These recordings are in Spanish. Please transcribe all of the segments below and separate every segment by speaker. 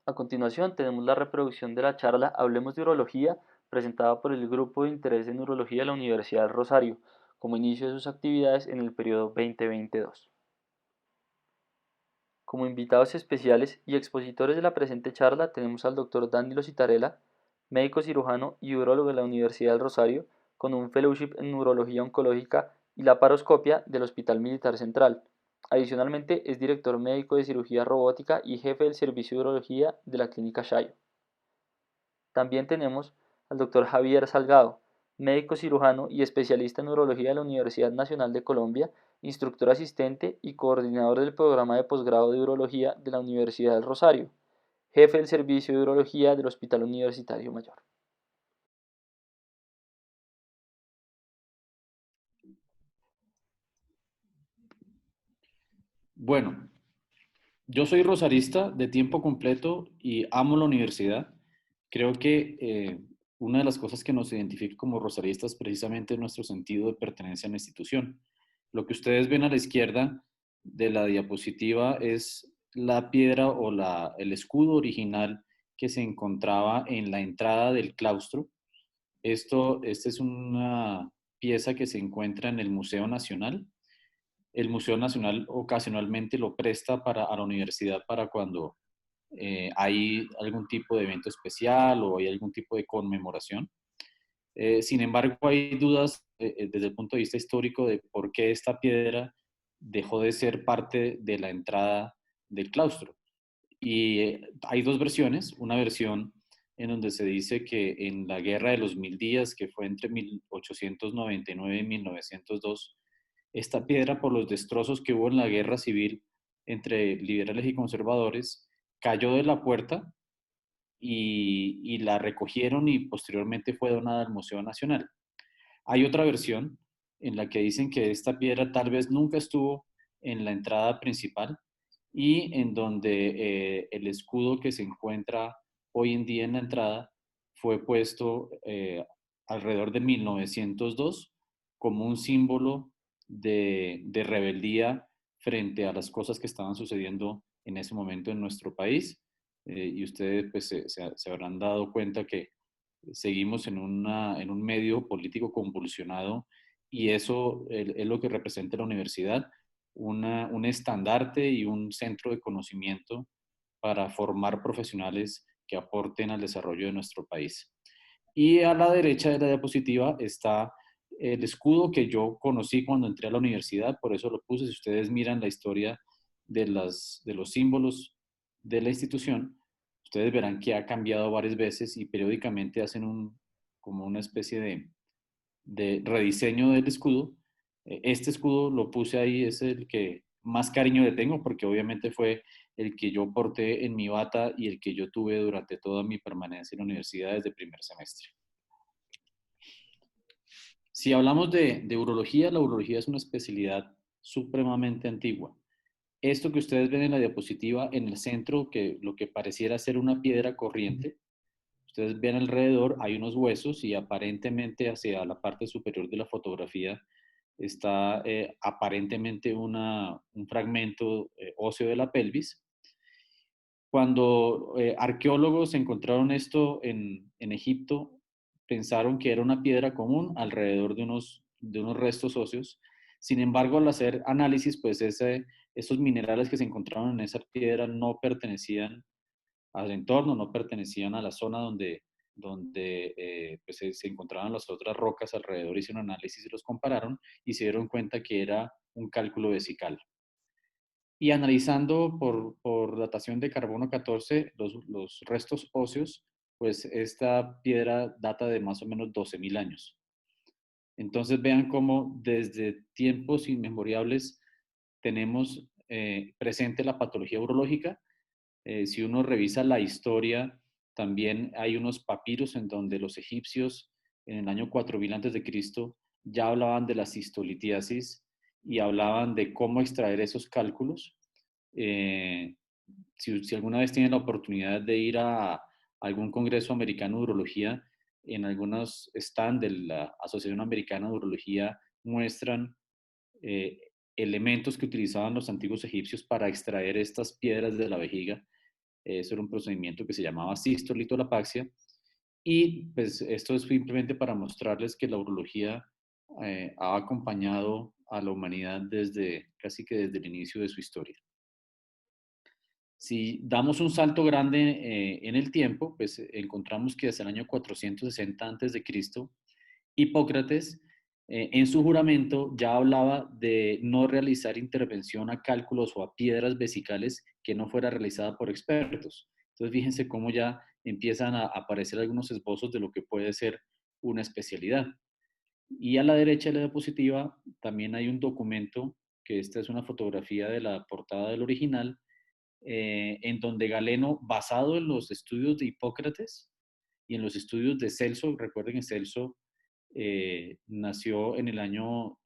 Speaker 1: A continuación tenemos la reproducción de la charla Hablemos de Urología, presentada por el Grupo de Interés en Urología de la Universidad del Rosario, como inicio de sus actividades en el periodo 2022. Como invitados especiales y expositores de la presente charla tenemos al Dr. Danilo Citarella, médico cirujano y urólogo de la Universidad del Rosario, con un fellowship en urología oncológica y laparoscopia del Hospital Militar Central. Adicionalmente, es director médico de cirugía robótica y jefe del servicio de urología de la Clínica Shayo. También tenemos al Dr. Javier Salgado, médico cirujano y especialista en urología de la Universidad Nacional de Colombia, instructor asistente y coordinador del programa de posgrado de urología de la Universidad del Rosario, jefe del servicio de urología del Hospital Universitario Mayor.
Speaker 2: Bueno, yo soy rosarista de tiempo completo y amo la universidad. Creo que una de las cosas que nos identifica como rosaristas precisamente es nuestro sentido de pertenencia a la institución. Lo que ustedes ven a la izquierda de la diapositiva es la piedra o el escudo original que se encontraba en la entrada del claustro. Esta es una pieza que se encuentra en el Museo Nacional. El Museo Nacional ocasionalmente lo presta a la universidad para cuando hay algún tipo de evento especial o hay algún tipo de conmemoración. Sin embargo, hay dudas desde el punto de vista histórico de por qué esta piedra dejó de ser parte de la entrada del claustro. Y hay dos versiones, una versión en donde se dice que en la Guerra de los Mil Días, que fue entre 1899 y 1902, esta piedra, por los destrozos que hubo en la guerra civil entre liberales y conservadores, cayó de la puerta y la recogieron y posteriormente fue donada al Museo Nacional. Hay otra versión en la que dicen que esta piedra tal vez nunca estuvo en la entrada principal y en donde el escudo que se encuentra hoy en día en la entrada fue puesto alrededor de 1902 como un símbolo de rebeldía frente a las cosas que estaban sucediendo en ese momento en nuestro país. Y ustedes pues, se habrán dado cuenta que seguimos en un medio político convulsionado y eso es lo que representa la universidad, un estandarte y un centro de conocimiento para formar profesionales que aporten al desarrollo de nuestro país. Y a la derecha de la diapositiva está el escudo que yo conocí cuando entré a la universidad, por eso lo puse. Si ustedes miran la historia de los símbolos de la institución, ustedes verán que ha cambiado varias veces y periódicamente hacen como una especie de rediseño del escudo. Este escudo lo puse ahí, es el que más cariño le tengo porque obviamente fue el que yo porté en mi bata y el que yo tuve durante toda mi permanencia en la universidad desde primer semestre. Si hablamos de urología, la urología es una especialidad supremamente antigua. Esto que ustedes ven en la diapositiva en el centro, que lo que pareciera ser una piedra corriente, ustedes ven alrededor, hay unos huesos y aparentemente hacia la parte superior de la fotografía está aparentemente un fragmento óseo de la pelvis. Cuando arqueólogos encontraron esto en Egipto, pensaron que era una piedra común alrededor de unos restos óseos. Sin embargo, al hacer análisis, pues esos minerales que se encontraron en esa piedra no pertenecían al entorno, no pertenecían a la zona donde pues se encontraban las otras rocas alrededor, hicieron análisis y los compararon y se dieron cuenta que era un cálculo vesical. Y analizando por datación de carbono 14 los restos óseos, pues esta piedra data de más o menos 12.000 años. Entonces vean cómo desde tiempos inmemoriales tenemos presente la patología urológica. Si uno revisa la historia, también hay unos papiros en donde los egipcios en el año 4000 antes de Cristo ya hablaban de la cistolitiasis y hablaban de cómo extraer esos cálculos. Eh, si alguna vez tienen la oportunidad de ir a algún congreso americano de urología, en algunos stands de la Asociación Americana de Urología muestran eh, elementos que utilizaban los antiguos egipcios para extraer estas piedras de la vejiga. Eso era un procedimiento que se llamaba sistolitolapaxia. Y pues esto es simplemente para mostrarles que la urología ha acompañado a la humanidad desde casi que desde el inicio de su historia. Si damos un salto grande en el tiempo, pues encontramos que hasta el año 460 antes de Cristo, Hipócrates en su juramento ya hablaba de no realizar intervención a cálculos o a piedras vesicales que no fuera realizada por expertos. Entonces fíjense cómo ya empiezan a aparecer algunos esbozos de lo que puede ser una especialidad. Y a la derecha de la diapositiva también hay un documento, que esta es una fotografía de la portada del original, en donde Galeno, basado en los estudios de Hipócrates y en los estudios de Celso, recuerden que Celso nació en el año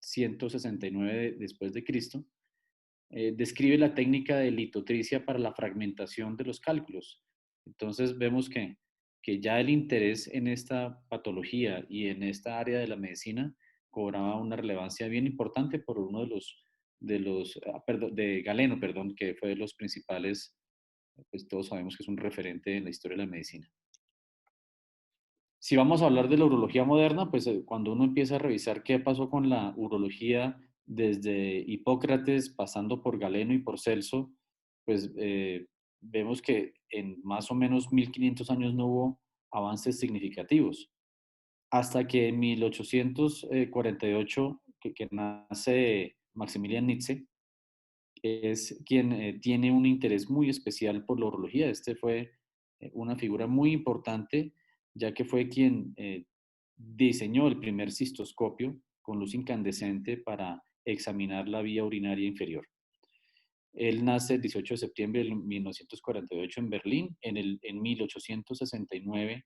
Speaker 2: 169 después de Cristo, describe la técnica de litotricia para la fragmentación de los cálculos. Entonces vemos que ya el interés en esta patología y en esta área de la medicina cobraba una relevancia bien importante por uno de Galeno, perdón, que fue de los principales, pues todos sabemos que es un referente en la historia de la medicina. Si vamos a hablar de la urología moderna, pues cuando uno empieza a revisar qué pasó con la urología desde Hipócrates, pasando por Galeno y por Celso, pues vemos que en más o menos 1500 años no hubo avances significativos. Hasta que en 1848, que nace Maximilian Nietzsche, es quien tiene un interés muy especial por la urología. Este fue una figura muy importante, ya que fue quien diseñó el primer cistoscopio con luz incandescente para examinar la vía urinaria inferior. Él nace el 18 de septiembre de 1948 en Berlín. En 1869,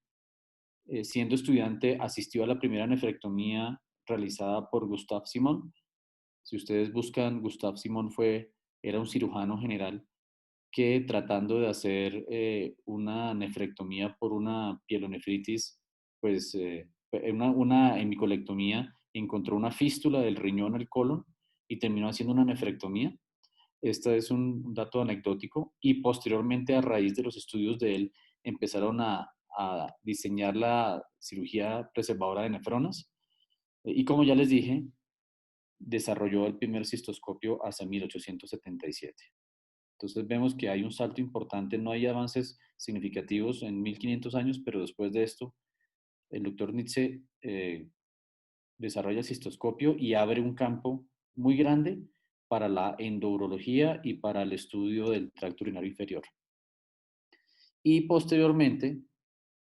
Speaker 2: siendo estudiante, asistió a la primera nefrectomía realizada por Gustave Simon. Si ustedes buscan, Gustave Simon era un cirujano general que, tratando de hacer una nefrectomía por una pielonefritis, pues una hemicolectomía, encontró una fístula del riñón al colon y terminó haciendo una nefrectomía. Este es un dato anecdótico, y posteriormente, a raíz de los estudios de él, empezaron a diseñar la cirugía preservadora de nefronas. Y como ya les dije, desarrolló el primer cistoscopio hasta 1877. Entonces vemos que hay un salto importante, no hay avances significativos en 1500 años, pero después de esto, el doctor Nietzsche desarrolla el cistoscopio y abre un campo muy grande para la endourología y para el estudio del tracto urinario inferior. Y posteriormente,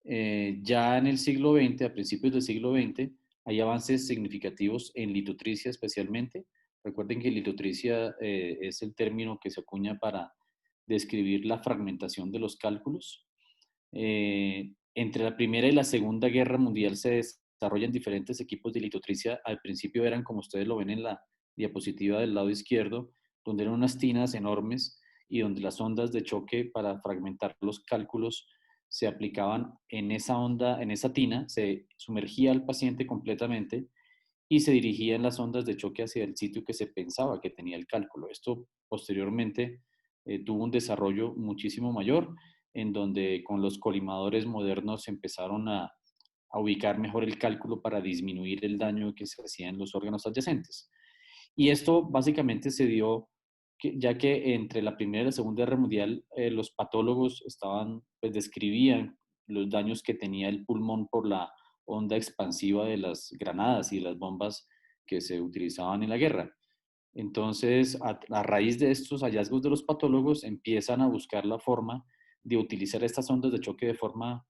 Speaker 2: ya en el siglo XX, a principios del siglo XX, hay avances significativos en litotricia especialmente. Recuerden que litotricia es el término que se acuña para describir la fragmentación de los cálculos. Entre la Primera y la Segunda Guerra Mundial se desarrollan diferentes equipos de litotricia. Al principio eran, como ustedes lo ven en la diapositiva del lado izquierdo, donde eran unas tinas enormes y donde las ondas de choque para fragmentar los cálculos se aplicaban en esa onda, en esa tina, se sumergía al paciente completamente y se dirigían las ondas de choque hacia el sitio que se pensaba que tenía el cálculo. Esto posteriormente tuvo un desarrollo muchísimo mayor, en donde con los colimadores modernos empezaron a ubicar mejor el cálculo para disminuir el daño que se hacía en los órganos adyacentes. Y esto básicamente se dio ya que entre la Primera y la Segunda Guerra Mundial los patólogos pues describían los daños que tenía el pulmón por la onda expansiva de las granadas y las bombas que se utilizaban en la guerra. Entonces, a raíz de estos hallazgos de los patólogos, empiezan a buscar la forma de utilizar estas ondas de choque de forma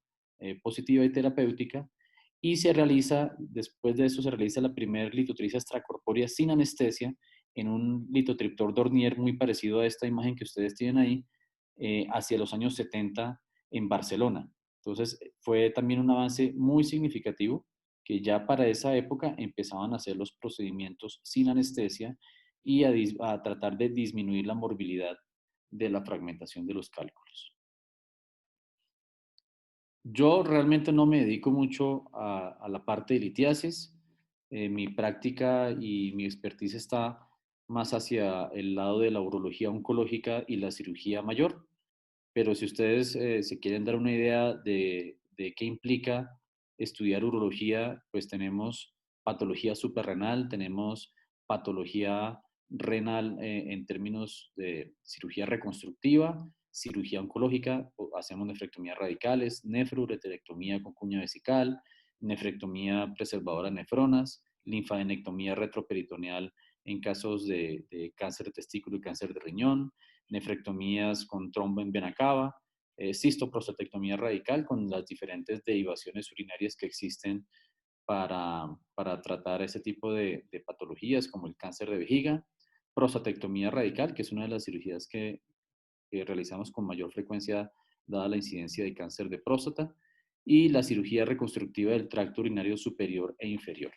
Speaker 2: positiva y terapéutica, y después de eso, se realiza la primera litotricia extracorpórea sin anestesia en un litotriptor Dornier muy parecido a esta imagen que ustedes tienen ahí, hacia los años 70 en Barcelona. Entonces, fue también un avance muy significativo, que ya para esa época empezaban a hacer los procedimientos sin anestesia y a tratar de disminuir la morbilidad de la fragmentación de los cálculos. Yo realmente no me dedico mucho a la parte de litiasis. Mi práctica y mi expertise está más hacia el lado de la urología oncológica y la cirugía mayor. pero si ustedes se quieren dar una idea de qué implica estudiar urología, pues tenemos patología suprarrenal, tenemos patología renal en términos de cirugía reconstructiva, cirugía oncológica, hacemos nefrectomías radicales, nefroureterectomía con cuña vesical, nefrectomía preservadora de nefronas, linfadenectomía retroperitoneal en casos de cáncer de testículo y cáncer de riñón, nefrectomías con trombo en vena cava, cistoprostatectomía radical con las diferentes derivaciones urinarias que existen para tratar ese tipo de patologías como el cáncer de vejiga, prostatectomía radical, que es una de las cirugías que realizamos con mayor frecuencia dada la incidencia de cáncer de próstata, y la cirugía reconstructiva del tracto urinario superior e inferior.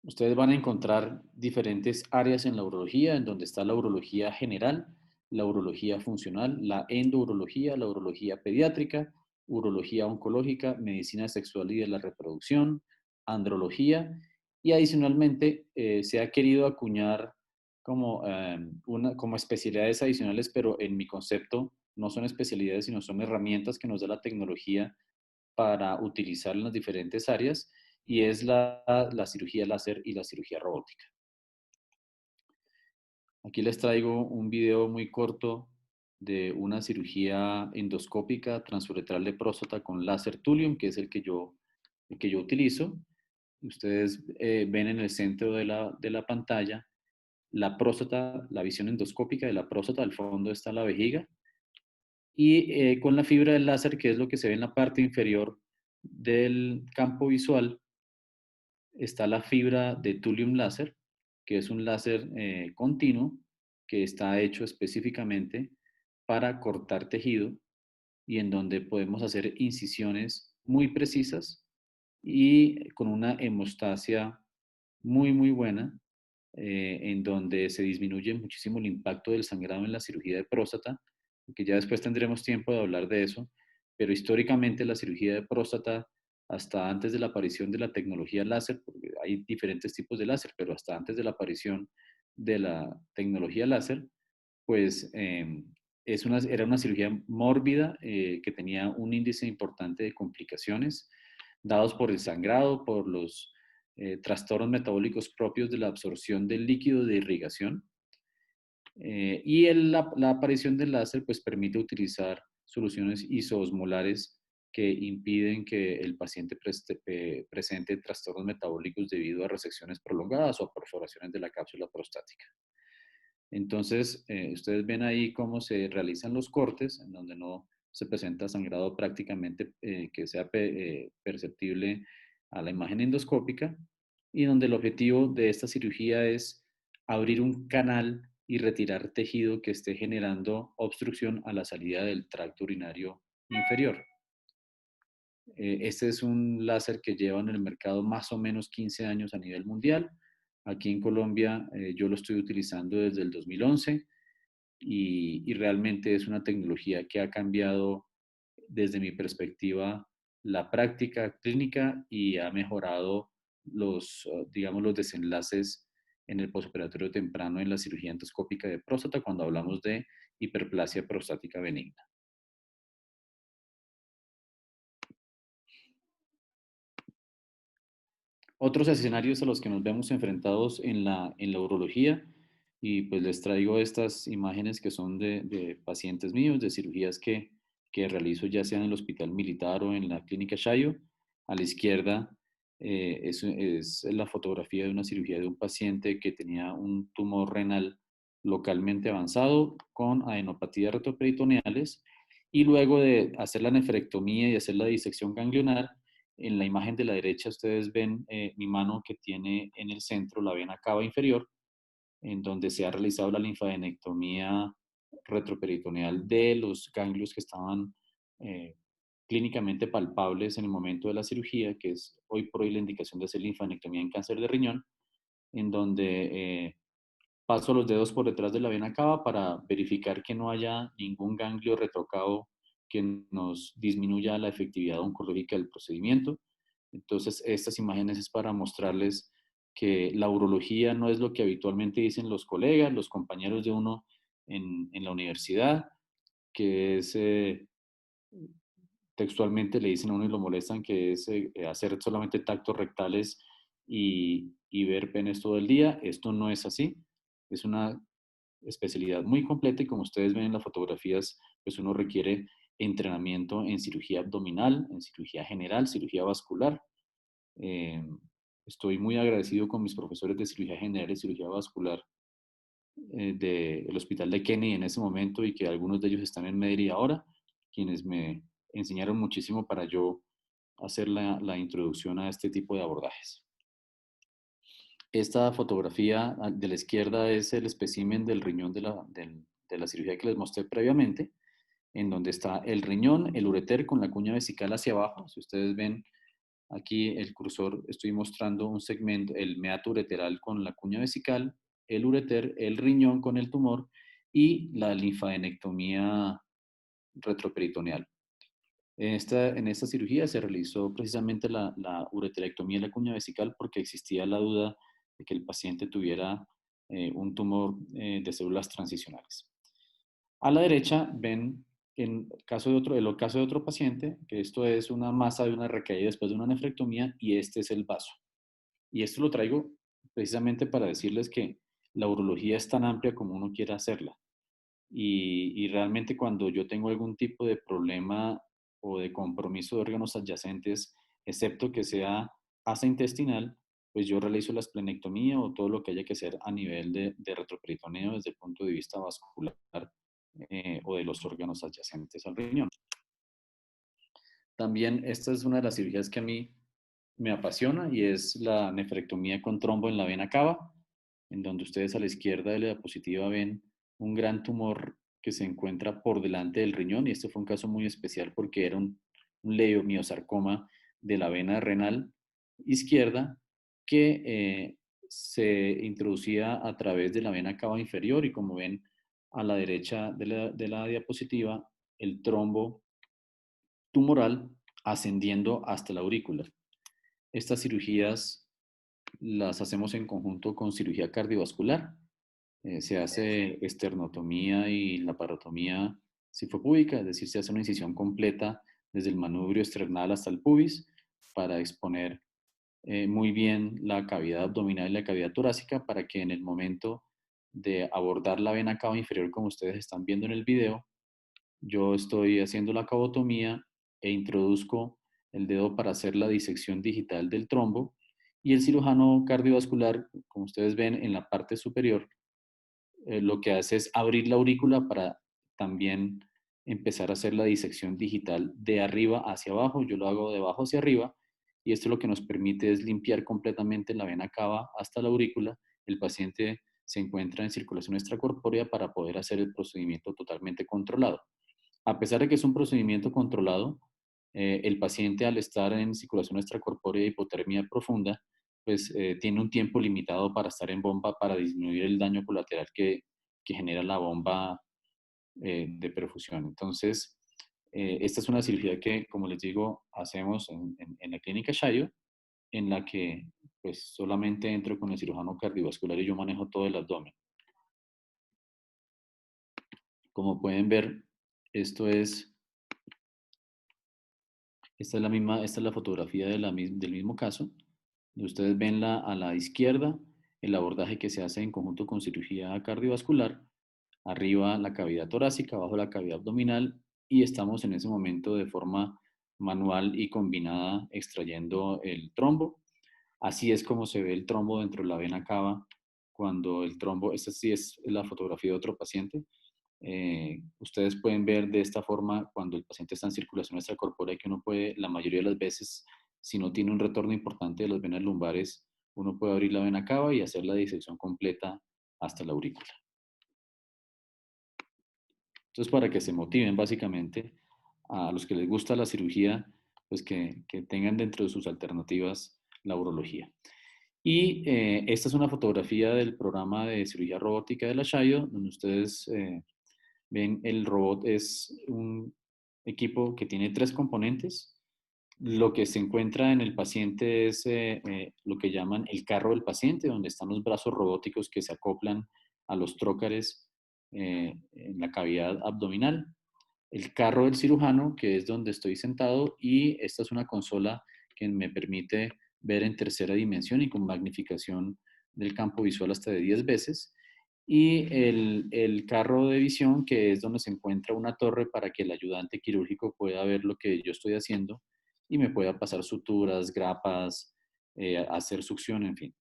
Speaker 2: Ustedes van a encontrar diferentes áreas en la urología, en donde está la urología general, la urología funcional, la endourología, la urología pediátrica, urología oncológica, medicina sexual y de la reproducción, andrología, y adicionalmente se ha querido acuñar como especialidades adicionales, pero en mi concepto no son especialidades, sino son herramientas que nos da la tecnología para utilizar en las diferentes áreas, y es la cirugía láser y la cirugía robótica. Aquí les traigo un video muy corto de una cirugía endoscópica transuretral de próstata con láser Thulium, que es el que yo utilizo. Ustedes ven en el centro de la pantalla la próstata, la visión endoscópica de la próstata, al fondo está la vejiga, y con la fibra del láser, que es lo que se ve en la parte inferior del campo visual, está la fibra de Thulium láser, que es un láser continuo que está hecho específicamente para cortar tejido y en donde podemos hacer incisiones muy precisas y con una hemostasia muy, muy buena, en donde se disminuye muchísimo el impacto del sangrado en la cirugía de próstata, que ya después tendremos tiempo de hablar de eso, pero históricamente la cirugía de próstata, hasta antes de la aparición de la tecnología láser, porque hay diferentes tipos de láser, pero hasta antes de la aparición de la tecnología láser, pues era una cirugía mórbida que tenía un índice importante de complicaciones dados por el sangrado, por los trastornos metabólicos propios de la absorción del líquido de irrigación. La aparición del láser pues permite utilizar soluciones isoosmolares que impiden que el paciente presente trastornos metabólicos debido a resecciones prolongadas o a perforaciones de la cápsula prostática. Entonces, ustedes ven ahí cómo se realizan los cortes, en donde no se presenta sangrado prácticamente que sea perceptible a la imagen endoscópica, y donde el objetivo de esta cirugía es abrir un canal y retirar tejido que esté generando obstrucción a la salida del tracto urinario inferior. Este es un láser que lleva en el mercado más o menos 15 años a nivel mundial. Aquí en Colombia yo lo estoy utilizando desde el 2011 y realmente es una tecnología que ha cambiado desde mi perspectiva la práctica clínica y ha mejorado digamos, los desenlaces en el postoperatorio temprano en la cirugía endoscópica de próstata cuando hablamos de hiperplasia prostática benigna. Otros escenarios a los que nos vemos enfrentados en la urología, y pues les traigo estas imágenes que son de pacientes míos, de cirugías que realizo ya sea en el hospital militar o en la clínica Shayo. A la izquierda es la fotografía de una cirugía de un paciente que tenía un tumor renal localmente avanzado con adenopatías retroperitoneales, y luego de hacer la nefrectomía y hacer la disección ganglionar, en la imagen de la derecha ustedes ven mi mano que tiene en el centro la vena cava inferior, en donde se ha realizado la linfadenectomía retroperitoneal de los ganglios que estaban eh, clínicamente palpables en el momento de la cirugía, que es hoy por hoy la indicación de hacer linfadenectomía en cáncer de riñón, en donde paso los dedos por detrás de la vena cava para verificar que no haya ningún ganglio retrocavo que nos disminuya la efectividad oncológica del procedimiento. Entonces, estas imágenes es para mostrarles que la urología no es lo que habitualmente dicen los colegas, los compañeros de uno en la universidad, que es, textualmente le dicen a uno y lo molestan, que es hacer solamente tactos rectales y ver penes todo el día. Esto no es así. Es una especialidad muy completa y como ustedes ven en las fotografías, pues uno requiere entrenamiento en cirugía abdominal, en cirugía general, cirugía vascular. Eh, Estoy muy agradecido con mis profesores de cirugía general y cirugía vascular del Hospital de Kennedy en ese momento y que algunos de ellos están en Medellín ahora, quienes me enseñaron muchísimo para yo hacer la introducción a este tipo de abordajes. Esta fotografía de la izquierda es el espécimen del riñón de la cirugía que les mostré previamente, en donde está el riñón, el ureter con la cuña vesical hacia abajo. Si ustedes ven aquí el cursor, estoy mostrando un segmento, el meato ureteral con la cuña vesical, el ureter, el riñón con el tumor y la linfadenectomía retroperitoneal. En esta cirugía se realizó precisamente la ureterectomía de la cuña vesical porque existía la duda de que el paciente tuviera un tumor de células transicionales. A la derecha ven el caso de otro paciente, que esto es una masa de una recaída después de una nefrectomía y este es el vaso. Y esto lo traigo precisamente para decirles que la urología es tan amplia como uno quiera hacerla. Y realmente cuando yo tengo algún tipo de problema o de compromiso de órganos adyacentes, excepto que sea asa intestinal, pues yo realizo la esplenectomía o todo lo que haya que hacer a nivel de retroperitoneo desde el punto de vista vascular o de los órganos adyacentes al riñón. También esta es una de las cirugías que a mí me apasiona y es la nefrectomía con trombo en la vena cava, en donde ustedes a la izquierda de la diapositiva ven un gran tumor que se encuentra por delante del riñón y este fue un caso muy especial porque era un leiomiosarcoma de la vena renal izquierda que se introducía a través de la vena cava inferior y como ven a la derecha de la diapositiva, el trombo tumoral ascendiendo hasta la aurícula. Estas cirugías las hacemos en conjunto con cirugía cardiovascular. Se hace esternotomía y laparotomía cifopúbica, es decir, se hace una incisión completa desde el manubrio esternal hasta el pubis para exponer muy bien la cavidad abdominal y la cavidad torácica para que en el momento de abordar la vena cava inferior, como ustedes están viendo en el video, yo estoy haciendo la cabotomía e introduzco el dedo para hacer la disección digital del trombo y el cirujano cardiovascular, como ustedes ven en la parte superior, lo que hace es abrir la aurícula para también empezar a hacer la disección digital de arriba hacia abajo. Yo lo hago de abajo hacia arriba y esto lo que nos permite es limpiar completamente la vena cava hasta la aurícula. El paciente se encuentra en circulación extracorpórea para poder hacer el procedimiento totalmente controlado. A pesar de que es un procedimiento controlado, el paciente al estar en circulación extracorpórea y hipotermia profunda, pues tiene un tiempo limitado para estar en bomba para disminuir el daño colateral que genera la bomba de perfusión. Entonces, esta es una cirugía que, como les digo, hacemos en la clínica Shayo, en la que pues solamente entro con el cirujano cardiovascular y yo manejo todo el abdomen. Como pueden ver, esto es esta es la fotografía del mismo caso. Ustedes ven a la izquierda el abordaje que se hace en conjunto con cirugía cardiovascular, arriba la cavidad torácica, abajo la cavidad abdominal y estamos en ese momento de forma manual y combinada extrayendo el trombo. Así es como se ve el trombo dentro de la vena cava cuando el trombo, esta sí es la fotografía de otro paciente, ustedes pueden ver de esta forma cuando el paciente está en circulación extracorpórea que uno puede, la mayoría de las veces, si no tiene un retorno importante de las venas lumbares, uno puede abrir la vena cava y hacer la disección completa hasta la aurícula. Entonces, para que se motiven básicamente a los que les gusta la cirugía, pues que tengan dentro de sus alternativas la urología. Y esta es una fotografía del programa de cirugía robótica de la Shayo, donde ustedes ven, el robot es un equipo que tiene 3 componentes. Lo que se encuentra en el paciente es lo que llaman el carro del paciente, donde están los brazos robóticos que se acoplan a los trócares en la cavidad abdominal, el carro del cirujano, que es donde estoy sentado, y esta es una consola que me permite ver en tercera dimensión y con magnificación del campo visual hasta de 10 veces, y el carro de visión, que es donde se encuentra una torre para que el ayudante quirúrgico pueda ver lo que yo estoy haciendo y me pueda pasar suturas, grapas, hacer succión, en fin.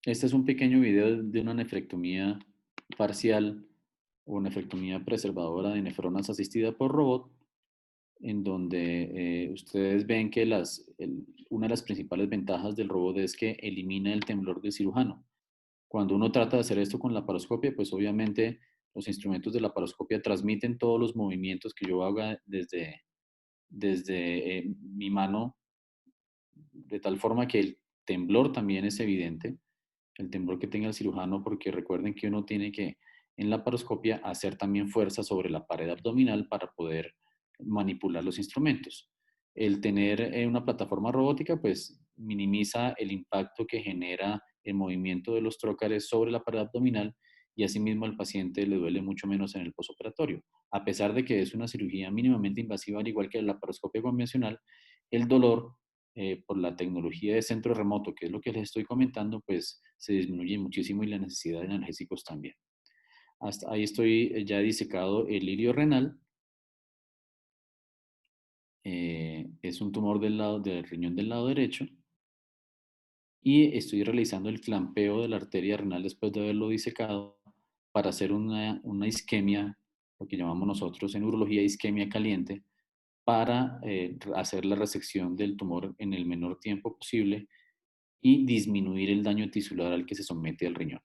Speaker 2: Este es un pequeño video de una nefrectomía parcial o nefrectomía preservadora de nefronas asistida por robot, en donde ustedes ven que una de las principales ventajas del robot es que elimina el temblor del cirujano. Cuando uno trata de hacer esto con la laparoscopia, pues obviamente los instrumentos de la laparoscopia transmiten todos los movimientos que yo haga desde mi mano, de tal forma que el temblor también es evidente, el temblor que tenga el cirujano, porque recuerden que uno tiene que en la laparoscopia hacer también fuerza sobre la pared abdominal para poder manipular los instrumentos. El tener una plataforma robótica pues minimiza el impacto que genera el movimiento de los trócares sobre la pared abdominal y asimismo al paciente le duele mucho menos en el posoperatorio. A pesar de que es una cirugía mínimamente invasiva, al igual que la laparoscopia convencional, el dolor por la tecnología de centro remoto, que es lo que les estoy comentando, pues se disminuye muchísimo y la necesidad de analgésicos también. Hasta ahí estoy ya disecado el ilio renal. Es un tumor del riñón del lado derecho y estoy realizando el clampeo de la arteria renal después de haberlo disecado para hacer una isquemia, lo que llamamos nosotros en urología isquemia caliente, para hacer la resección del tumor en el menor tiempo posible y disminuir el daño tisular al que se somete el riñón.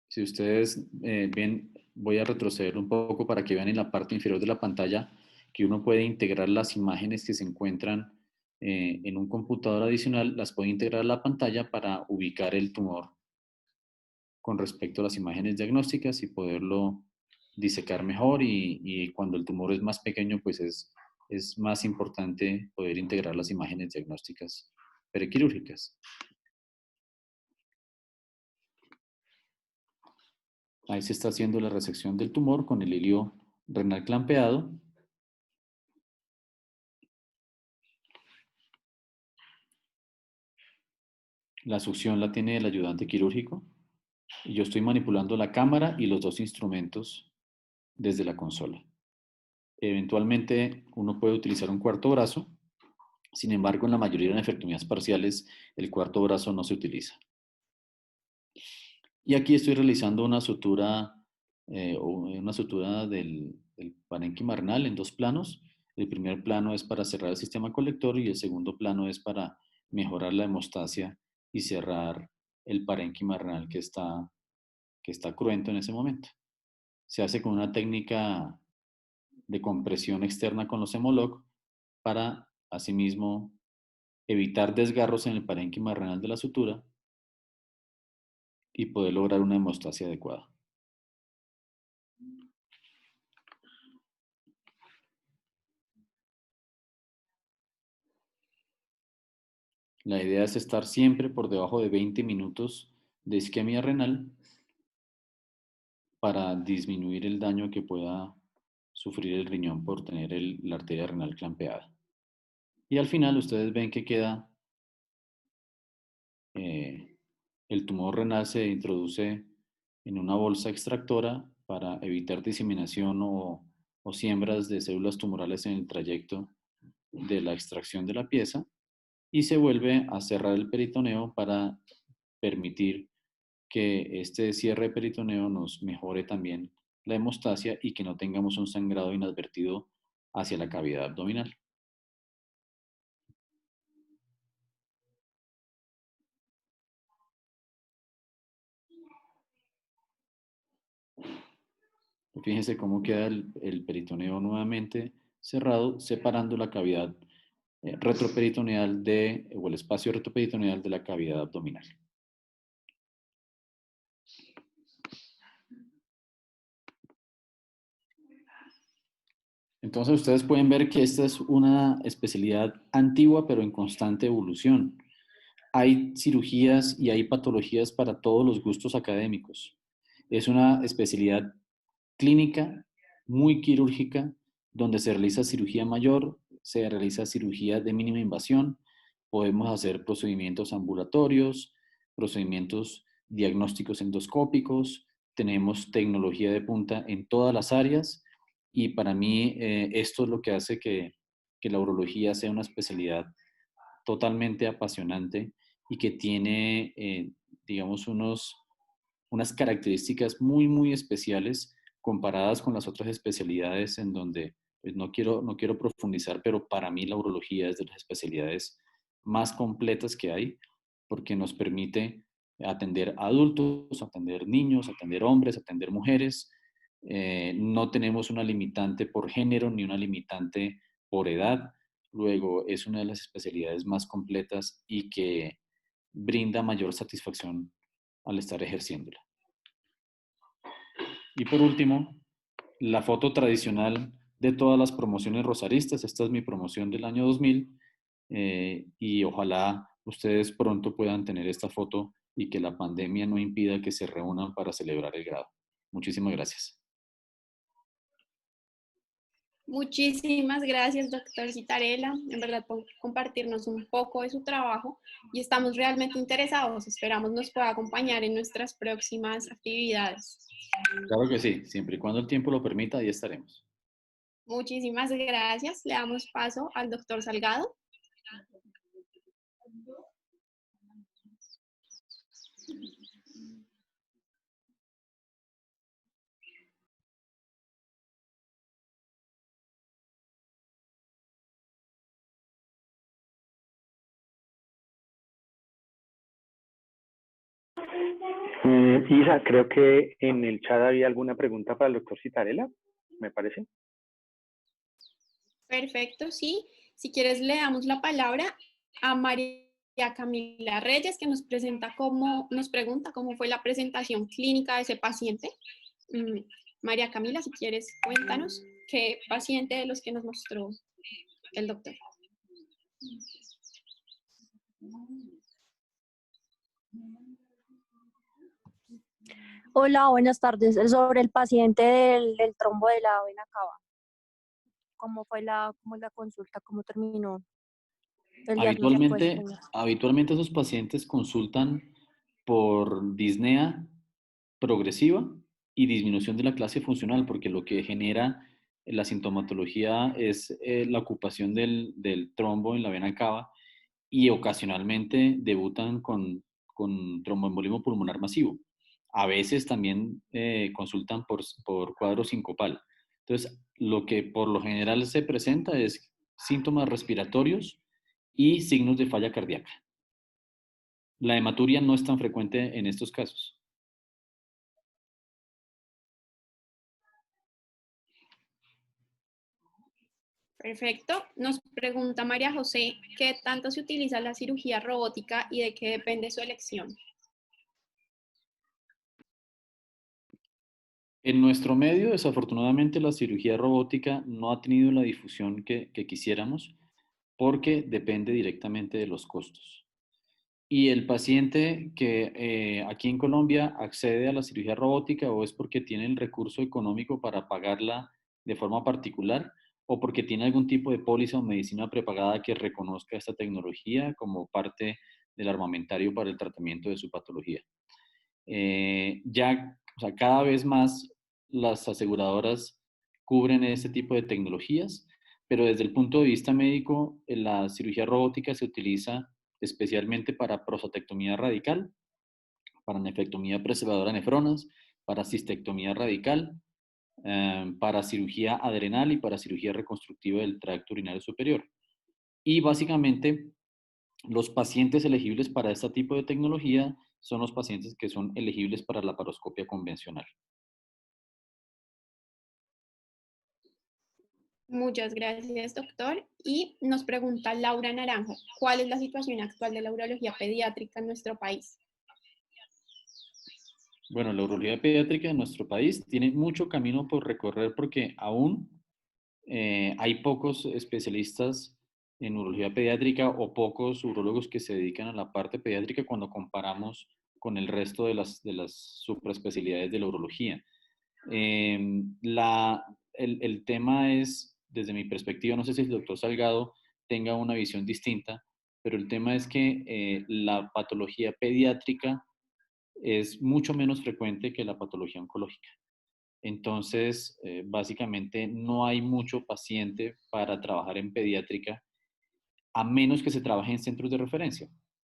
Speaker 2: Si ustedes ven, voy a retroceder un poco para que vean en la parte inferior de la pantalla que uno puede integrar las imágenes que se encuentran en un computador adicional, las puede integrar a la pantalla para ubicar el tumor con respecto a las imágenes diagnósticas y poderlo disecar mejor y cuando el tumor es más pequeño, pues es más importante poder integrar las imágenes diagnósticas prequirúrgicas. Ahí se está haciendo la resección del tumor con el hilio renal clampeado. La succión la tiene el ayudante quirúrgico y yo estoy manipulando la cámara y los dos instrumentos desde la consola. Eventualmente uno puede utilizar un cuarto brazo, sin embargo en la mayoría de nefrectomías parciales el cuarto brazo no se utiliza. Y aquí estoy realizando una sutura del parénquima renal en dos planos. El primer plano es para cerrar el sistema colector y el segundo plano es para mejorar la hemostasia y cerrar el parénquima renal que está cruento en ese momento. Se hace con una técnica de compresión externa con los hemolog para, asimismo, evitar desgarros en el parénquima renal de la sutura y poder lograr una hemostasia adecuada. La idea es estar siempre por debajo de 20 minutos de isquemia renal para disminuir el daño que pueda sufrir el riñón por tener la arteria renal clampeada. Y al final ustedes ven que queda el tumor renal se introduce en una bolsa extractora para evitar diseminación o siembras de células tumorales en el trayecto de la extracción de la pieza y se vuelve a cerrar el peritoneo para permitir que este cierre de peritoneo nos mejore también la hemostasia y que no tengamos un sangrado inadvertido hacia la cavidad abdominal. Fíjense cómo queda el peritoneo nuevamente cerrado, separando la cavidad retroperitoneal o el espacio retroperitoneal de la cavidad abdominal. Entonces ustedes pueden ver que esta es una especialidad antigua pero en constante evolución. Hay cirugías y hay patologías para todos los gustos académicos. Es una especialidad clínica muy quirúrgica donde se realiza cirugía mayor, se realiza cirugía de mínima invasión, podemos hacer procedimientos ambulatorios, procedimientos diagnósticos endoscópicos, tenemos tecnología de punta en todas las áreas y para mí esto es lo que hace que la urología sea una especialidad totalmente apasionante y que tiene, digamos, unas características muy, muy especiales comparadas con las otras especialidades en donde pues, no quiero profundizar, pero para mí la urología es de las especialidades más completas que hay porque nos permite atender adultos, atender niños, atender hombres, atender mujeres. No tenemos una limitante por género ni una limitante por edad. Luego, es una de las especialidades más completas y que brinda mayor satisfacción al estar ejerciéndola. Y por último, la foto tradicional de todas las promociones rosaristas. Esta es mi promoción del año 2000 y ojalá ustedes pronto puedan tener esta foto y que la pandemia no impida que se reúnan para celebrar el grado. Muchísimas gracias.
Speaker 3: Muchísimas gracias, doctor Citarella, en verdad por compartirnos un poco de su trabajo y estamos realmente interesados. Esperamos nos pueda acompañar en nuestras próximas actividades.
Speaker 2: Claro que sí, siempre y cuando el tiempo lo permita, ahí estaremos.
Speaker 3: Muchísimas gracias. Le damos paso al doctor Salgado.
Speaker 4: Isa, creo que en el chat había alguna pregunta para el doctor Citarella, me parece.
Speaker 3: Perfecto, sí. Si quieres, le damos la palabra a María Camila Reyes, que nos pregunta cómo fue la presentación clínica de ese paciente. María Camila, si quieres, cuéntanos qué paciente de los que nos mostró el doctor.
Speaker 5: Hola, buenas tardes. Sobre el paciente del trombo de la vena cava. ¿Cómo fue cómo la consulta? ¿Cómo terminó el diagnóstico de ese
Speaker 2: Habitualmente,
Speaker 5: señor?
Speaker 2: habitualmente esos pacientes consultan por disnea progresiva y disminución de la clase funcional, porque lo que genera la sintomatología es la ocupación del trombo en la vena cava y ocasionalmente debutan con tromboembolismo pulmonar masivo. A veces también consultan por cuadro sincopal. Entonces, lo que por lo general se presenta es síntomas respiratorios y signos de falla cardíaca. La hematuria no es tan frecuente en estos casos.
Speaker 3: Perfecto. Nos pregunta María José, ¿qué tanto se utiliza la cirugía robótica y de qué depende su elección?
Speaker 2: En nuestro medio, desafortunadamente, la cirugía robótica no ha tenido la difusión que quisiéramos porque depende directamente de los costos. Y el paciente que aquí en Colombia accede a la cirugía robótica o es porque tiene el recurso económico para pagarla de forma particular o porque tiene algún tipo de póliza o medicina prepagada que reconozca esta tecnología como parte del armamentario para el tratamiento de su patología. O sea, cada vez más las aseguradoras cubren este tipo de tecnologías, pero desde el punto de vista médico, la cirugía robótica se utiliza especialmente para prostatectomía radical, para nefrectomía preservadora de nefronas, para cistectomía radical, para cirugía adrenal y para cirugía reconstructiva del tracto urinario superior. Y básicamente los pacientes elegibles para este tipo de tecnología son los pacientes que son elegibles para la laparoscopia convencional.
Speaker 3: Muchas gracias, doctor. Y nos pregunta Laura Naranjo, ¿cuál es la situación actual de la urología pediátrica en nuestro país?
Speaker 2: Bueno, la urología pediátrica en nuestro país tiene mucho camino por recorrer porque aún Hay pocos especialistas en urología pediátrica o pocos urólogos que se dedican a la parte pediátrica cuando comparamos con el resto de las supraespecialidades de la urología. El tema es, desde mi perspectiva, no sé si el doctor Salgado tenga una visión distinta, pero el tema es que la patología pediátrica es mucho menos frecuente que la patología oncológica. Entonces, básicamente no hay mucho paciente para trabajar en pediátrica a menos que se trabaje en centros de referencia.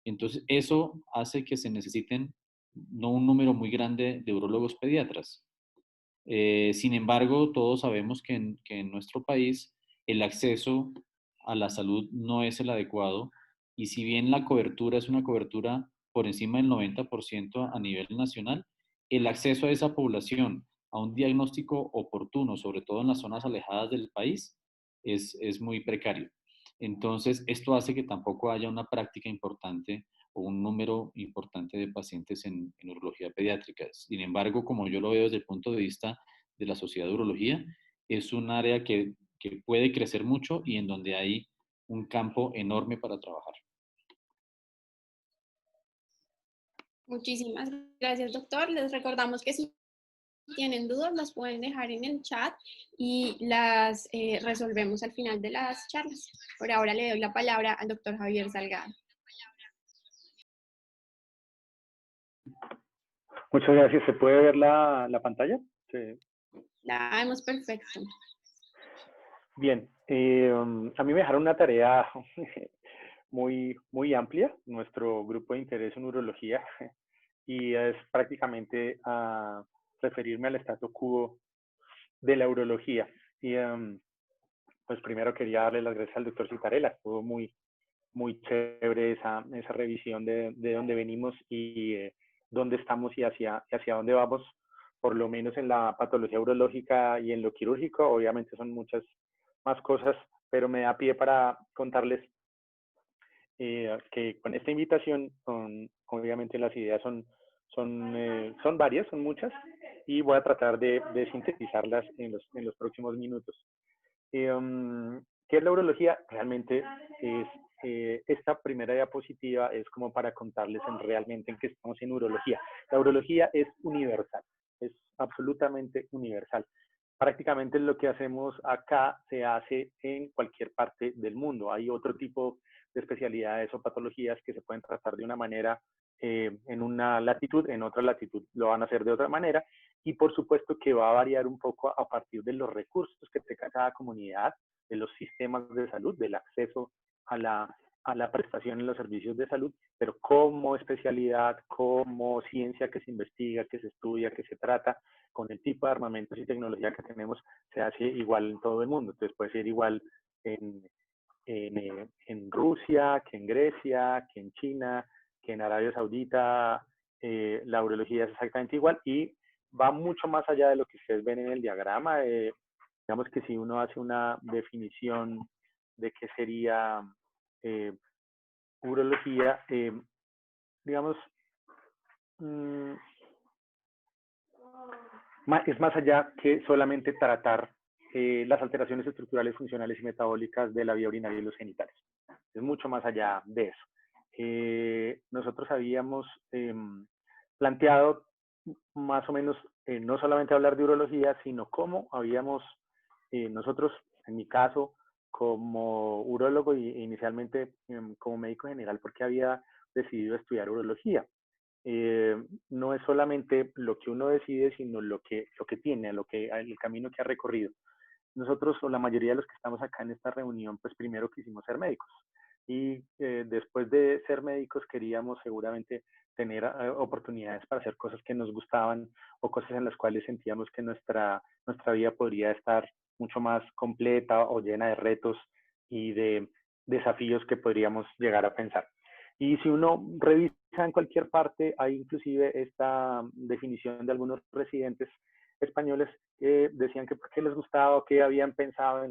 Speaker 2: Entonces, eso hace que se necesiten no un número muy grande de urólogos pediatras. Sin embargo, todos sabemos que en nuestro país el acceso a la salud no es el adecuado y si bien la cobertura es una cobertura por encima del 90% a nivel nacional, el acceso a esa población a un diagnóstico oportuno, sobre todo en las zonas alejadas del país, es muy precario. Entonces, esto hace que tampoco haya una práctica importante o un número importante de pacientes en urología pediátrica. Sin embargo, como yo lo veo desde el punto de vista de la Sociedad de Urología, es un área que puede crecer mucho y en donde hay un campo enorme para trabajar.
Speaker 3: Muchísimas gracias, doctor. Les recordamos que si tienen dudas las pueden dejar en el chat y las resolvemos al final de las charlas. Por ahora le doy la palabra al doctor Javier Salgado.
Speaker 4: Muchas gracias. ¿Se puede ver la pantalla? Sí.
Speaker 3: La vemos perfecto.
Speaker 4: Bien, a mí me dejaron una tarea muy amplia, nuestro grupo de interés en urología, y es prácticamente referirme al status quo de la urología. Y pues primero quería darle las gracias al doctor Citarella, estuvo muy chévere esa revisión de dónde venimos y dónde estamos y hacia dónde vamos, por lo menos en la patología urológica y en lo quirúrgico. Obviamente son muchas más cosas, pero me da pie para contarles que con esta invitación, obviamente las ideas son varias, son muchas, y voy a tratar de sintetizarlas en los próximos minutos. ¿Qué es la urología? Realmente es esta primera diapositiva es como para contarles realmente en qué estamos en urología. La urología es universal, es absolutamente universal. Prácticamente lo que hacemos acá se hace en cualquier parte del mundo. Hay otro tipo de especialidades o patologías que se pueden tratar de una manera en una latitud, en otra latitud lo van a hacer de otra manera, y por supuesto que va a variar un poco a partir de los recursos que tenga cada comunidad, de los sistemas de salud, del acceso a la prestación en los servicios de salud, pero como especialidad, como ciencia que se investiga, que se estudia, que se trata, con el tipo de armamentos y tecnología que tenemos, se hace igual en todo el mundo. Entonces puede ser igual en Rusia, que en Grecia, que en China, que en Arabia Saudita. La urología es exactamente igual y va mucho más allá de lo que ustedes ven en el diagrama. Digamos que si uno hace una definición de qué sería urología, digamos, es más allá que solamente tratar las alteraciones estructurales, funcionales y metabólicas de la vía urinaria y los genitales. Es mucho más allá de eso. Nosotros habíamos planteado más o menos no solamente hablar de urología, sino cómo habíamos nosotros, en mi caso, como urólogo y inicialmente como médico general, porque había decidido estudiar urología. No es solamente lo que uno decide, sino lo que tiene, el camino que ha recorrido. Nosotros, o la mayoría de los que estamos acá en esta reunión, pues primero quisimos ser médicos. Y después de ser médicos queríamos seguramente tener oportunidades para hacer cosas que nos gustaban o cosas en las cuales sentíamos que nuestra vida podría estar mucho más completa o llena de retos y de desafíos que podríamos llegar a pensar. Y si uno revisa en cualquier parte, hay inclusive esta definición de algunos residentes españoles que decían que por qué les gustaba o qué habían pensado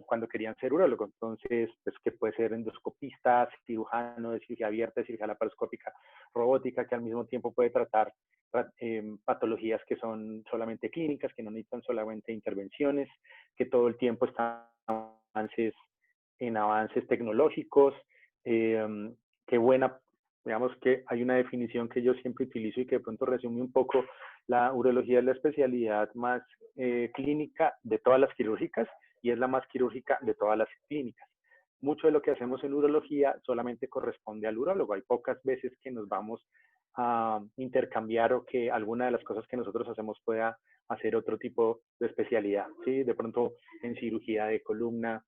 Speaker 4: cuando querían ser urólogo. Entonces, pues que puede ser endoscopista, cirujano de cirugía abierta, de cirugía laparoscópica, robótica, que al mismo tiempo puede tratar patologías que son solamente clínicas, que no necesitan solamente intervenciones, que todo el tiempo están en avances tecnológicos. Qué buena, digamos que hay una definición que yo siempre utilizo y que de pronto resume un poco: la urología es la especialidad más clínica de todas las quirúrgicas y es la más quirúrgica de todas las clínicas. Mucho de lo que hacemos en urología solamente corresponde al urólogo. Hay pocas veces que nos vamos a intercambiar o que alguna de las cosas que nosotros hacemos pueda hacer otro tipo de especialidad, ¿sí? De pronto en cirugía de columna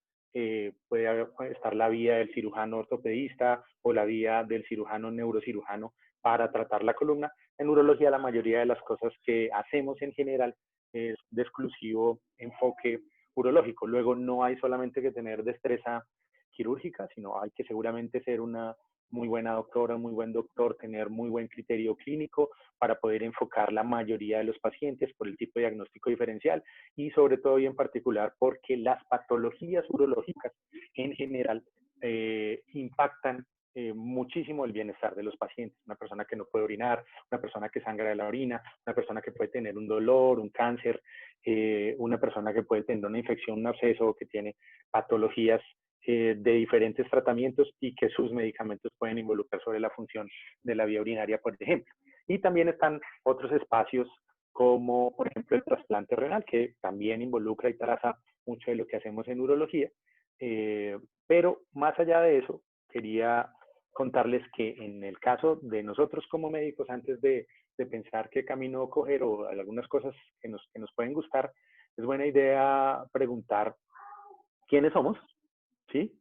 Speaker 4: puede estar la vía del cirujano ortopedista o la vía del cirujano neurocirujano para tratar la columna. En urología la mayoría de las cosas que hacemos en general es de exclusivo enfoque urológico. Luego no hay solamente que tener destreza quirúrgica, sino hay que seguramente ser una muy buena doctora, muy buen doctor, tener muy buen criterio clínico para poder enfocar la mayoría de los pacientes por el tipo de diagnóstico diferencial y sobre todo y en particular porque las patologías urológicas en general impactan muchísimo el bienestar de los pacientes. Una persona que no puede orinar, una persona que sangra de la orina, una persona que puede tener un dolor, un cáncer, una persona que puede tener una infección, un absceso, que tiene patologías de diferentes tratamientos y que sus medicamentos pueden involucrar sobre la función de la vía urinaria, por ejemplo. Y también están otros espacios como, por ejemplo, el trasplante renal, que también involucra y traza mucho de lo que hacemos en urología. Pero más allá de eso, quería contarles que en el caso de nosotros como médicos, antes de pensar qué camino coger o algunas cosas que nos pueden gustar, es buena idea preguntar quiénes somos, ¿sí?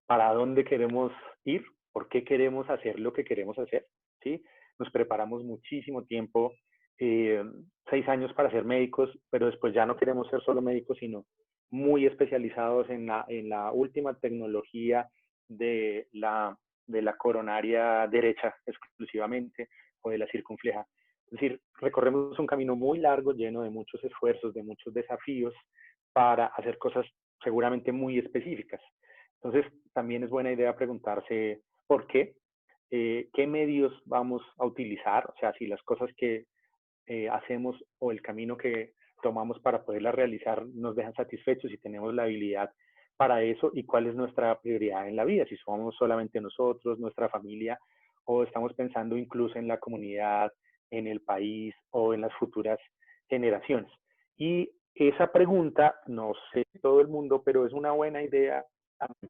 Speaker 4: ¿Para dónde queremos ir? ¿Por qué queremos hacer lo que queremos hacer? ¿Sí? Nos preparamos muchísimo tiempo, 6 años para ser médicos, pero después ya no queremos ser solo médicos, sino muy especializados en la última tecnología de la coronaria derecha exclusivamente o de la circunfleja. Es decir, recorremos un camino muy largo, lleno de muchos esfuerzos, de muchos desafíos para hacer cosas seguramente muy específicas. Entonces, también es buena idea preguntarse por qué, qué medios vamos a utilizar, o sea, si las cosas que hacemos o el camino que tomamos para poderlas realizar nos dejan satisfechos, si tenemos la habilidad para eso y cuál es nuestra prioridad en la vida, si somos solamente nosotros, nuestra familia, o estamos pensando incluso en la comunidad, en el país o en las futuras generaciones. Y esa pregunta, no sé todo el mundo, pero es una buena idea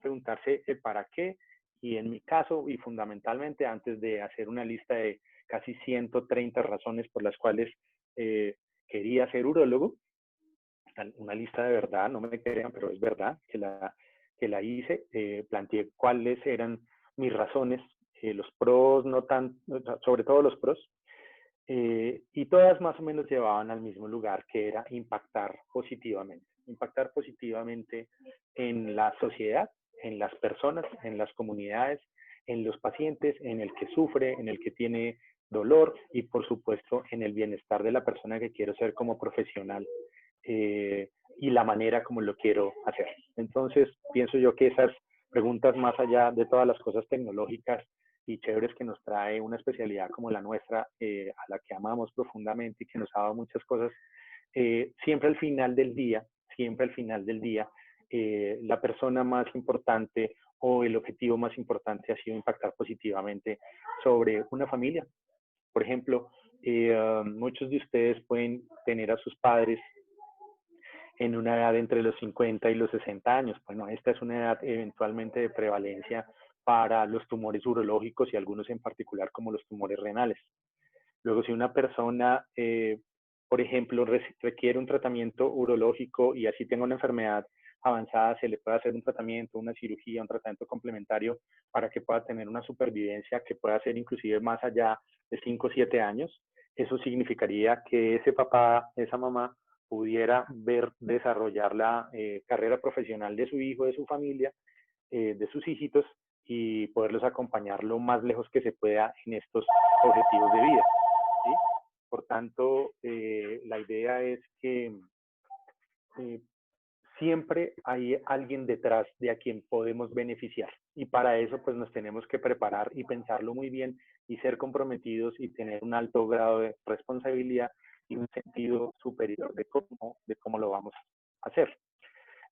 Speaker 4: preguntarse el para qué. Y en mi caso, y fundamentalmente antes de hacer una lista de casi 130 razones por las cuales quería ser urólogo, una lista de verdad, no me crean, pero es verdad que la hice, planteé cuáles eran mis razones, los pros, no tan, sobre todo los pros, y todas más o menos llevaban al mismo lugar, que era impactar positivamente en la sociedad, en las personas, en las comunidades, en los pacientes, en el que sufre, en el que tiene dolor y por supuesto en el bienestar de la persona que quiero ser como profesional y la manera como lo quiero hacer. Entonces, pienso yo que esas preguntas, más allá de todas las cosas tecnológicas y chéveres que nos trae una especialidad como la nuestra, a la que amamos profundamente y que nos ha dado muchas cosas, siempre al final del día, la persona más importante o el objetivo más importante ha sido impactar positivamente sobre una familia. Por ejemplo, muchos de ustedes pueden tener a sus padres en una edad entre los 50 y los 60 años. Bueno, esta es una edad eventualmente de prevalencia para los tumores urológicos y algunos en particular como los tumores renales. Luego, si una persona, por ejemplo, requiere un tratamiento urológico y así tenga una enfermedad avanzada, se le puede hacer un tratamiento, una cirugía, un tratamiento complementario para que pueda tener una supervivencia que pueda ser inclusive más allá de 5 o 7 años. Eso significaría que ese papá, esa mamá, pudiera ver desarrollar la carrera profesional de su hijo, de su familia, de sus hijitos y poderlos acompañar lo más lejos que se pueda en estos objetivos de vida, ¿sí? Por tanto, la idea es que siempre hay alguien detrás de a quien podemos beneficiar. Y para eso pues nos tenemos que preparar y pensarlo muy bien y ser comprometidos y tener un alto grado de responsabilidad y un sentido superior de cómo lo vamos a hacer.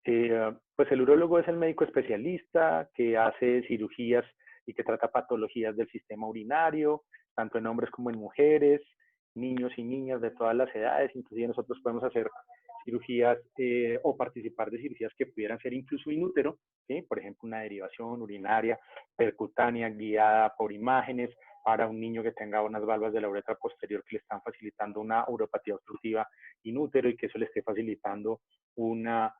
Speaker 4: Pues el urólogo es el médico especialista que hace cirugías y que trata patologías del sistema urinario, tanto en hombres como en mujeres, niños y niñas de todas las edades. Inclusive nosotros podemos hacer cirugías o participar de cirugías que pudieran ser incluso in útero, ¿sí? Por ejemplo, una derivación urinaria percutánea guiada por imágenes para un niño que tenga unas valvas de la uretra posterior que le están facilitando una uropatía obstructiva in útero y que eso le esté facilitando una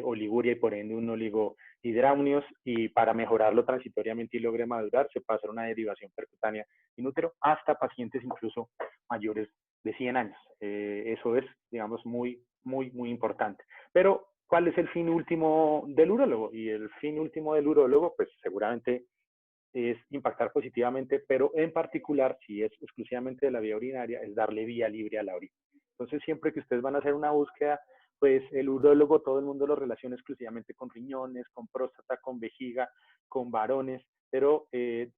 Speaker 4: oliguria y por ende un oligohidramnios, y para mejorarlo transitoriamente y logre madurar se puede hacer una derivación percutánea in útero hasta pacientes incluso mayores de 100 años. Eso es, digamos, muy importante. Pero, ¿cuál es el fin último del urólogo? Y el fin último del urólogo, pues seguramente es impactar positivamente, pero en particular, si es exclusivamente de la vía urinaria, es darle vía libre a la orina. Entonces, siempre que ustedes van a hacer una búsqueda, pues el urólogo, todo el mundo lo relaciona exclusivamente con riñones, con próstata, con vejiga, con varones, pero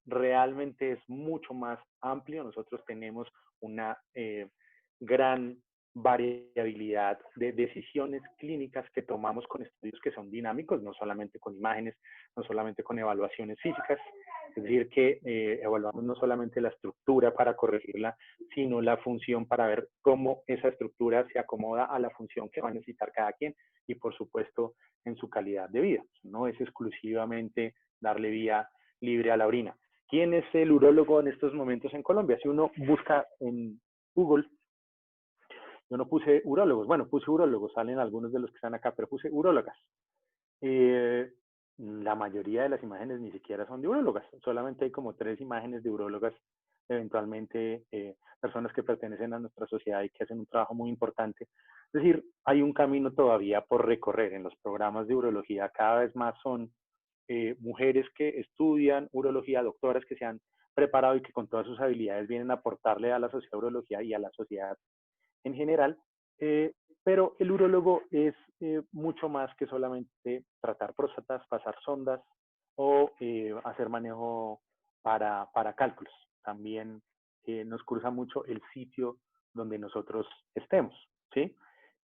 Speaker 4: realmente es mucho más amplio. Nosotros tenemos una gran variabilidad de decisiones clínicas que tomamos con estudios que son dinámicos, no solamente con imágenes, no solamente con evaluaciones físicas, es decir, que evaluamos no solamente la estructura para corregirla, sino la función para ver cómo esa estructura se acomoda a la función que va a necesitar cada quien y, por supuesto, en su calidad de vida. No es exclusivamente darle vía libre a la orina. ¿Quién es el urólogo en estos momentos en Colombia? Si uno busca en Google, yo no puse urólogos, bueno, puse urólogos, salen algunos de los que están acá, pero puse urólogas. La mayoría de las imágenes ni siquiera son de urólogas, solamente hay como 3 imágenes de urólogas, eventualmente personas que pertenecen a nuestra sociedad y que hacen un trabajo muy importante. Es decir, hay un camino todavía por recorrer en los programas de urología, cada vez más son mujeres que estudian urología, doctoras que se han preparado y que con todas sus habilidades vienen a aportarle a la sociedad de urología y a la sociedad en general, pero el urólogo es mucho más que solamente tratar próstatas, pasar sondas o hacer manejo para cálculos. También nos cruza mucho el sitio donde nosotros estemos, ¿sí?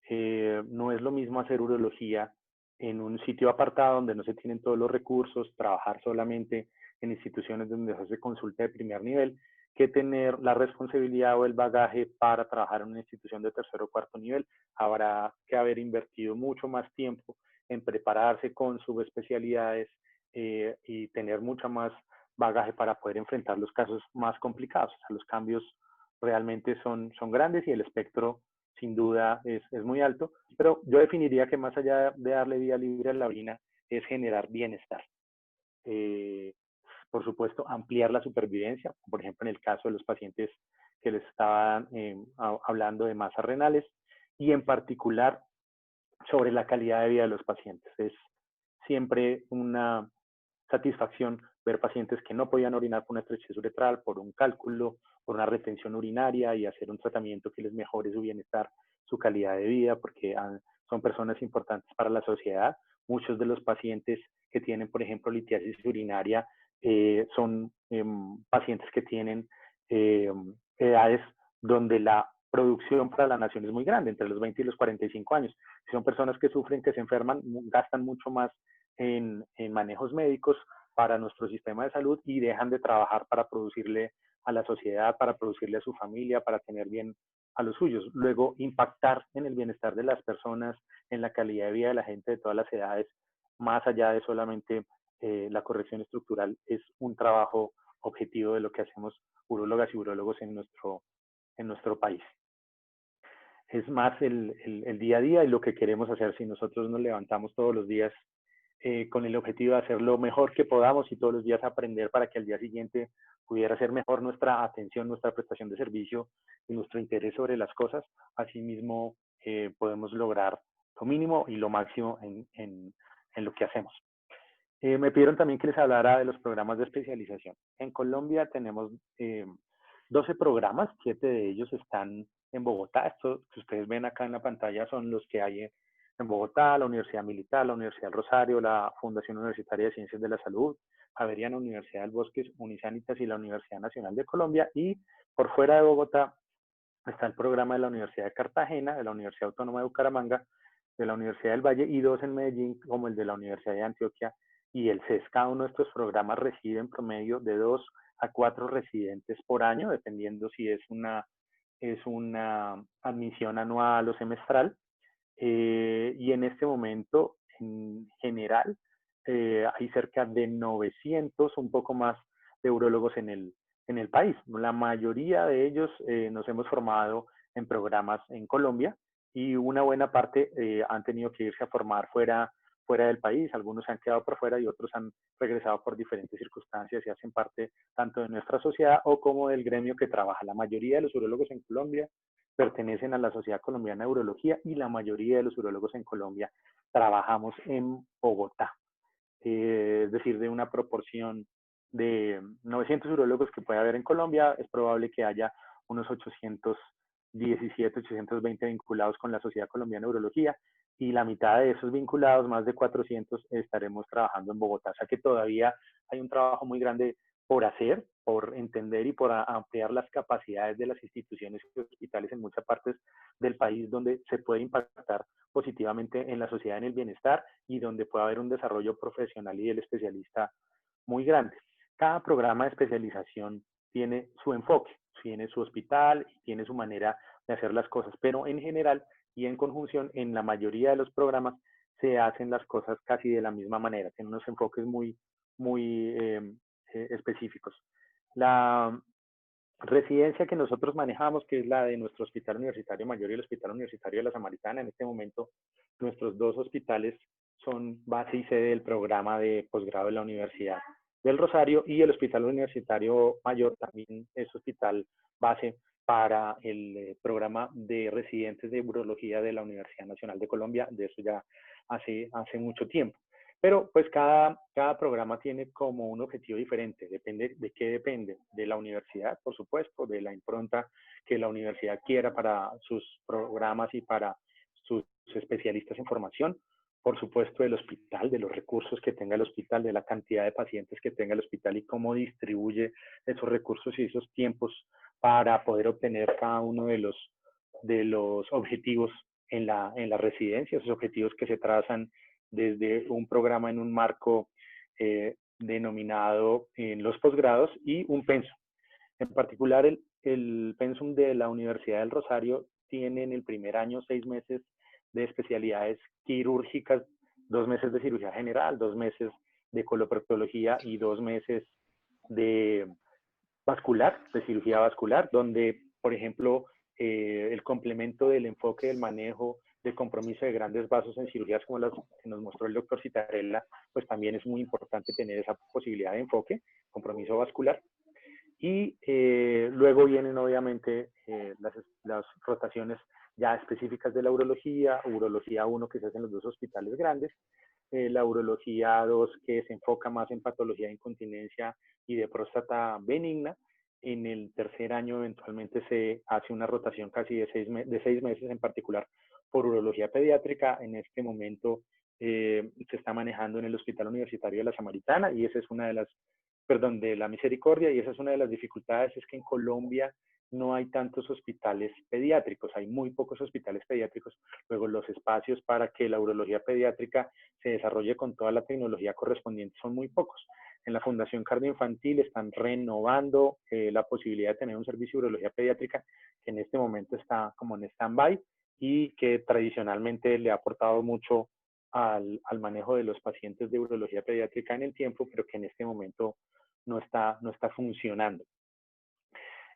Speaker 4: No es lo mismo hacer urología en un sitio apartado donde no se tienen todos los recursos, trabajar solamente en instituciones donde se hace consulta de primer nivel, que tener la responsabilidad o el bagaje para trabajar en una institución de tercer o cuarto nivel. Habrá que haber invertido mucho más tiempo en prepararse con subespecialidades y tener mucho más bagaje para poder enfrentar los casos más complicados. O sea, los cambios realmente son grandes y el espectro sin duda es muy alto, pero yo definiría que más allá de darle vía libre a la orina es generar bienestar. Por supuesto, ampliar la supervivencia, por ejemplo, en el caso de los pacientes que les estaban hablando de masas renales, y en particular sobre la calidad de vida de los pacientes. Es siempre una satisfacción ver pacientes que no podían orinar por una estrechez uretral, por un cálculo, por una retención urinaria y hacer un tratamiento que les mejore su bienestar, su calidad de vida, porque son personas importantes para la sociedad. Muchos de los pacientes que tienen, por ejemplo, litiasis urinaria son pacientes que tienen edades donde la producción para la nación es muy grande, entre los 20 y los 45 años. Son personas que sufren, que se enferman, gastan mucho más en manejos médicos para nuestro sistema de salud y dejan de trabajar para producirle a la sociedad, para producirle a su familia, para tener bien a los suyos. Luego, impactar en el bienestar de las personas, en la calidad de vida de la gente de todas las edades, más allá de solamente la corrección estructural, es un trabajo objetivo de lo que hacemos urólogas y urólogos en nuestro país. Es más el día a día y lo que queremos hacer. Si nosotros nos levantamos todos los días con el objetivo de hacer lo mejor que podamos y todos los días aprender para que al día siguiente pudiera ser mejor nuestra atención, nuestra prestación de servicio y nuestro interés sobre las cosas, asimismo podemos lograr lo mínimo y lo máximo en lo que hacemos. Me pidieron también que les hablara de los programas de especialización. En Colombia tenemos 12 programas, 7 de ellos están en Bogotá. Estos que ustedes ven acá en la pantalla son los que hay en Bogotá, la Universidad Militar, la Universidad del Rosario, la Fundación Universitaria de Ciencias de la Salud, Javeriana, Universidad del Bosque, Unisanitas y la Universidad Nacional de Colombia. Y por fuera de Bogotá está el programa de la Universidad de Cartagena, de la Universidad Autónoma de Bucaramanga, de la Universidad del Valle y dos en Medellín, como el de la Universidad de Antioquia y el CES. Cada uno de estos programas recibe en promedio de 2 a 4 residentes por año, dependiendo si es una admisión anual o semestral. Y en este momento, en general, hay cerca de 900, un poco más, de urólogos en el país. La mayoría de ellos nos hemos formado en programas en Colombia y una buena parte han tenido que irse a formar fuera del país. Algunos se han quedado por fuera y otros han regresado por diferentes circunstancias y hacen parte tanto de nuestra sociedad o como del gremio que trabaja. La mayoría de los urólogos en Colombia pertenecen a la Sociedad Colombiana de Urología y la mayoría de los urólogos en Colombia trabajamos en Bogotá. Es decir, de una proporción de 900 urólogos que puede haber en Colombia, es probable que haya unos 817, 820 vinculados con la Sociedad Colombiana de Urología y la mitad de esos vinculados, más de 400, estaremos trabajando en Bogotá. O sea que todavía hay un trabajo muy grande por hacer, por entender y por ampliar las capacidades de las instituciones y hospitales en muchas partes del país donde se puede impactar positivamente en la sociedad, en el bienestar y donde puede haber un desarrollo profesional y del especialista muy grande. Cada programa de especialización tiene su enfoque, tiene su hospital, tiene su manera de hacer las cosas, pero en general y en conjunción, en la mayoría de los programas se hacen las cosas casi de la misma manera, tienen unos enfoques muy específicos. La residencia que nosotros manejamos, que es la de nuestro Hospital Universitario Mayor y el Hospital Universitario de la Samaritana, en este momento nuestros dos hospitales son base y sede del programa de posgrado de la Universidad del Rosario, y el Hospital Universitario Mayor también es hospital base para el programa de residentes de urología de la Universidad Nacional de Colombia. De eso ya hace mucho tiempo. Pero pues cada programa tiene como un objetivo diferente. Depende de qué depende. De la universidad, por supuesto, de la impronta que la universidad quiera para sus programas y para sus especialistas en formación. Por supuesto, del hospital, de los recursos que tenga el hospital, de la cantidad de pacientes que tenga el hospital y cómo distribuye esos recursos y esos tiempos para poder obtener cada uno de los objetivos en la residencia, esos objetivos que se trazan desde un programa en un marco denominado en los posgrados y un pensum. En particular, el pensum de la Universidad del Rosario tiene en el primer año 6 meses de especialidades quirúrgicas, 2 meses de cirugía general, 2 meses de coloproctología y 2 meses de vascular, de cirugía vascular, donde, por ejemplo, el complemento del enfoque del manejo de compromiso de grandes vasos en cirugías como las que nos mostró el doctor Citarella, pues también es muy importante tener esa posibilidad de enfoque, compromiso vascular. Y luego vienen obviamente las rotaciones ya específicas de la urología 1 que se hace en los dos hospitales grandes, la urología 2 que se enfoca más en patología de incontinencia y de próstata benigna. En el tercer año eventualmente se hace una rotación casi de 6 meses, en particular por urología pediátrica. En este momento se está manejando en el Hospital Universitario de la Samaritana y esa es una de las, de la Misericordia, y esa es una de las dificultades, es que en Colombia no hay tantos hospitales pediátricos, hay muy pocos hospitales pediátricos. Luego los espacios para que la urología pediátrica se desarrolle con toda la tecnología correspondiente son muy pocos. En la Fundación Cardioinfantil están renovando la posibilidad de tener un servicio de urología pediátrica que en este momento está como en stand-by y que tradicionalmente le ha aportado mucho al manejo de los pacientes de urología pediátrica en el tiempo, pero que en este momento no está funcionando.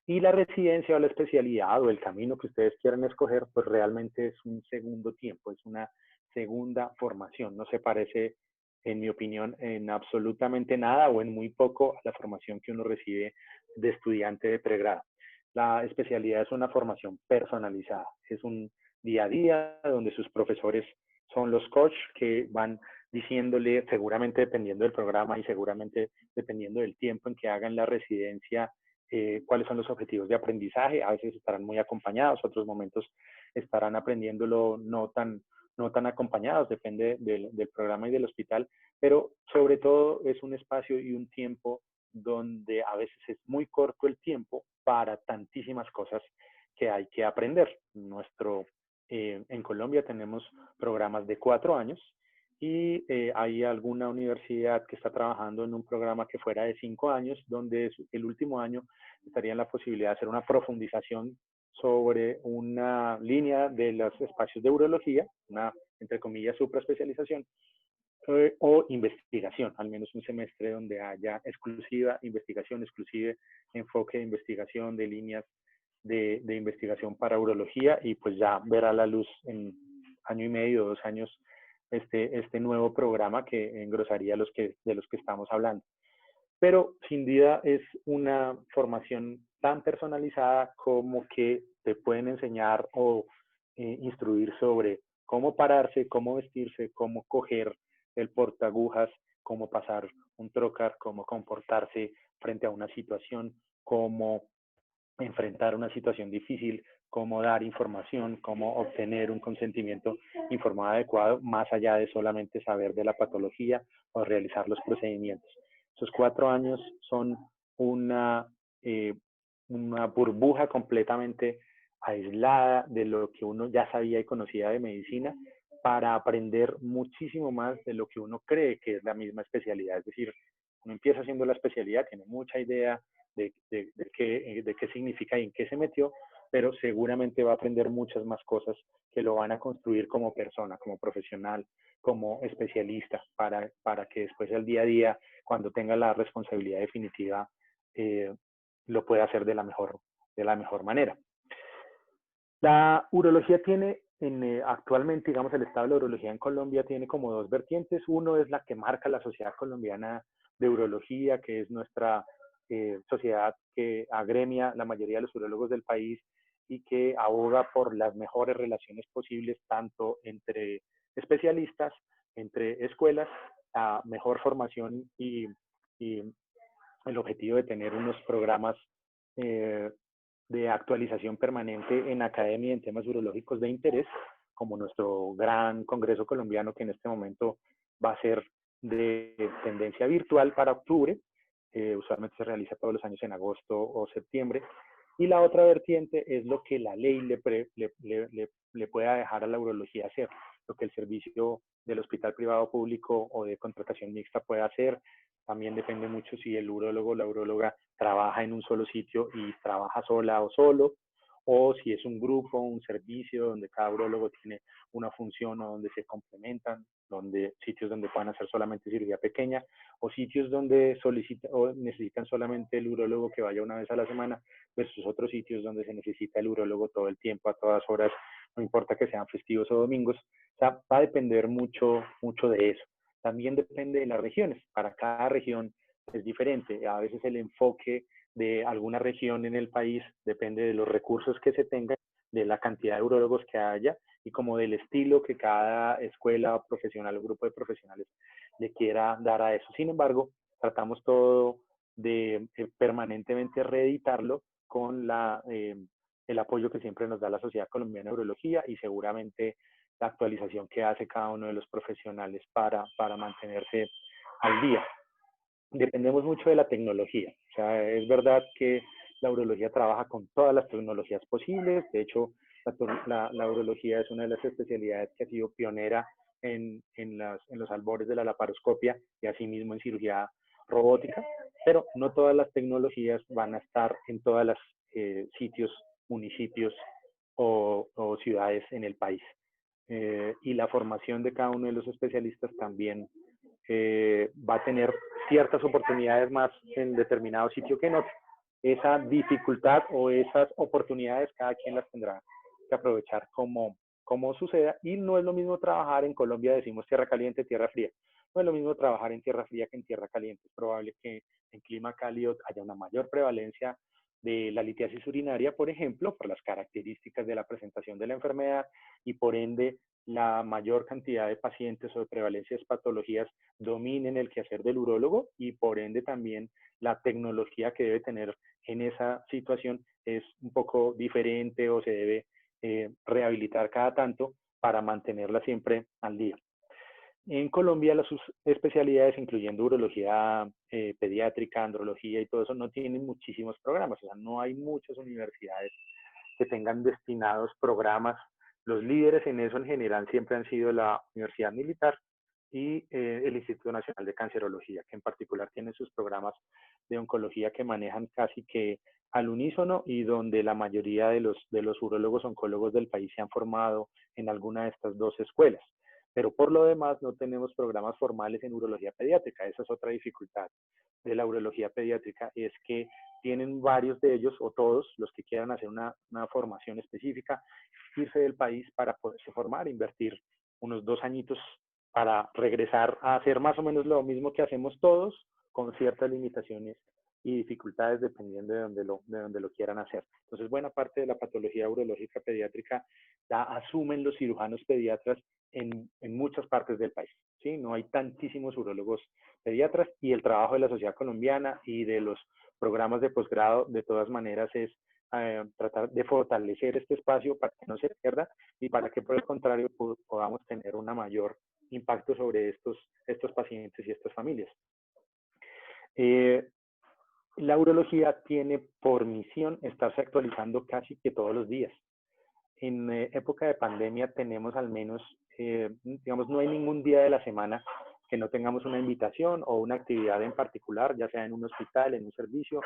Speaker 4: Y la residencia o la especialidad o el camino que ustedes quieran escoger, pues realmente es un segundo tiempo, es una segunda formación. No se parece, en mi opinión, en absolutamente nada o en muy poco a la formación que uno recibe de estudiante de pregrado. La especialidad es una formación personalizada, es un día a día donde sus profesores son los coaches que van diciéndole, seguramente dependiendo del programa y seguramente dependiendo del tiempo en que hagan la residencia, cuáles son los objetivos de aprendizaje. A veces estarán muy acompañados, otros momentos estarán aprendiéndolo no tan no tan acompañados, depende del programa y del hospital, pero sobre todo es un espacio y un tiempo donde a veces es muy corto el tiempo para tantísimas cosas que hay que aprender. En Colombia tenemos programas de 4 años y hay alguna universidad que está trabajando en un programa que fuera de 5 años, donde el último año estaría en la posibilidad de hacer una profundización sobre una línea de los espacios de urología, una, entre comillas, supraespecialización, o investigación, al menos un semestre donde haya exclusiva investigación, exclusive enfoque de investigación de líneas de investigación para urología, y pues ya verá la luz en año y medio, 2 años, este nuevo programa que engrosaría de los que estamos hablando. Pero sin duda es una formación tan personalizada como que te pueden enseñar o instruir sobre cómo pararse, cómo vestirse, cómo coger el portaagujas, cómo pasar un trocar, cómo comportarse frente a una situación, cómo enfrentar una situación difícil, cómo dar información, cómo obtener un consentimiento informado adecuado, más allá de solamente saber de la patología o realizar los procedimientos. Esos 4 años son una, una burbuja completamente aislada de lo que uno ya sabía y conocía de medicina, para aprender muchísimo más de lo que uno cree que es la misma especialidad. Es decir, uno empieza haciendo la especialidad, tiene mucha idea de qué significa y en qué se metió, pero seguramente va a aprender muchas más cosas que lo van a construir como persona, como profesional, como especialista, para que después el día a día, cuando tenga la responsabilidad definitiva, lo pueda hacer de la mejor manera. La urología tiene, actualmente, digamos, el estado de la urología en Colombia tiene como 2 vertientes. Uno es la que marca la Sociedad Colombiana de Urología, que es nuestra sociedad que agremia la mayoría de los urólogos del país y que aboga por las mejores relaciones posibles, tanto entre especialistas, entre escuelas, a mejor formación y el objetivo de tener unos programas de actualización permanente en academia en temas urológicos de interés, como nuestro gran Congreso Colombiano, que en este momento va a ser de tendencia virtual para octubre. Usualmente se realiza todos los años en agosto o septiembre. Y la otra vertiente es lo que la ley le pueda dejar a la urología hacer, lo que el servicio del hospital privado público o de contratación mixta pueda hacer. También depende mucho si el urólogo o la uróloga trabaja en un solo sitio y trabaja sola o solo, o si es un grupo, un servicio donde cada urólogo tiene una función o donde se complementan, sitios donde puedan hacer solamente cirugía pequeña, o sitios donde necesitan solamente el urólogo que vaya una vez a la semana, versus otros sitios donde se necesita el urólogo todo el tiempo, a todas horas, no importa que sean festivos o domingos. O sea, va a depender mucho de eso. También depende de las regiones. Para cada región es diferente. A veces el enfoque de alguna región en el país depende de los recursos que se tengan, de la cantidad de urólogos que haya y como del estilo que cada escuela profesional o grupo de profesionales le quiera dar a eso. Sin embargo, tratamos todo de permanentemente reeditarlo con el apoyo que siempre nos da la Sociedad Colombiana de Urología y seguramente la actualización que hace cada uno de los profesionales para mantenerse al día. Dependemos mucho de la tecnología. O sea, es verdad que la urología trabaja con todas las tecnologías posibles. De hecho, la urología es una de las especialidades que ha sido pionera en los albores de la laparoscopia y asimismo en cirugía robótica, pero no todas las tecnologías van a estar en todos los sitios, municipios o ciudades en el país. Y la formación de cada uno de los especialistas también va a tener ciertas oportunidades más en determinado sitio que en otro. Esa dificultad o esas oportunidades cada quien las tendrá que aprovechar como suceda, y no es lo mismo trabajar en Colombia, decimos tierra caliente, tierra fría. No es lo mismo trabajar en tierra fría que en tierra caliente. Es probable que en clima cálido haya una mayor prevalencia de la litiasis urinaria, por ejemplo, por las características de la presentación de la enfermedad y por ende la mayor cantidad de pacientes o de prevalencia de patologías dominen el quehacer del urólogo y por ende también la tecnología que debe tener en esa situación es un poco diferente o se debe rehabilitar cada tanto para mantenerla siempre al día. En Colombia las especialidades, incluyendo urología pediátrica, andrología y todo eso, no tienen muchísimos programas, o sea, no hay muchas universidades que tengan destinados programas. Los líderes en eso en general siempre han sido la Universidad Militar y el Instituto Nacional de Cancerología, que en particular tienen sus programas de oncología que manejan casi que al unísono y donde la mayoría de los urólogos oncólogos del país se han formado en alguna de estas dos escuelas. Pero por lo demás no tenemos programas formales en urología pediátrica. Esa es otra dificultad de la urología pediátrica, es que tienen varios de ellos o todos los que quieran hacer una formación específica, irse del país para poderse formar, invertir unos 2 añitos para regresar a hacer más o menos lo mismo que hacemos todos, con ciertas limitaciones y dificultades dependiendo de donde lo quieran hacer. Entonces, buena parte de la patología urológica pediátrica la asumen los cirujanos pediatras en muchas partes del país. ¿Sí? No hay tantísimos urólogos pediatras y el trabajo de la Sociedad Colombiana y de los programas de posgrado, de todas maneras, es tratar de fortalecer este espacio para que no se pierda y para que, por el contrario, podamos tener un mayor impacto sobre estos pacientes y estas familias. La urología tiene por misión estarse actualizando casi que todos los días. En época de pandemia tenemos al menos, digamos, no hay ningún día de la semana que no tengamos una invitación o una actividad en particular, ya sea en un hospital, en un servicio,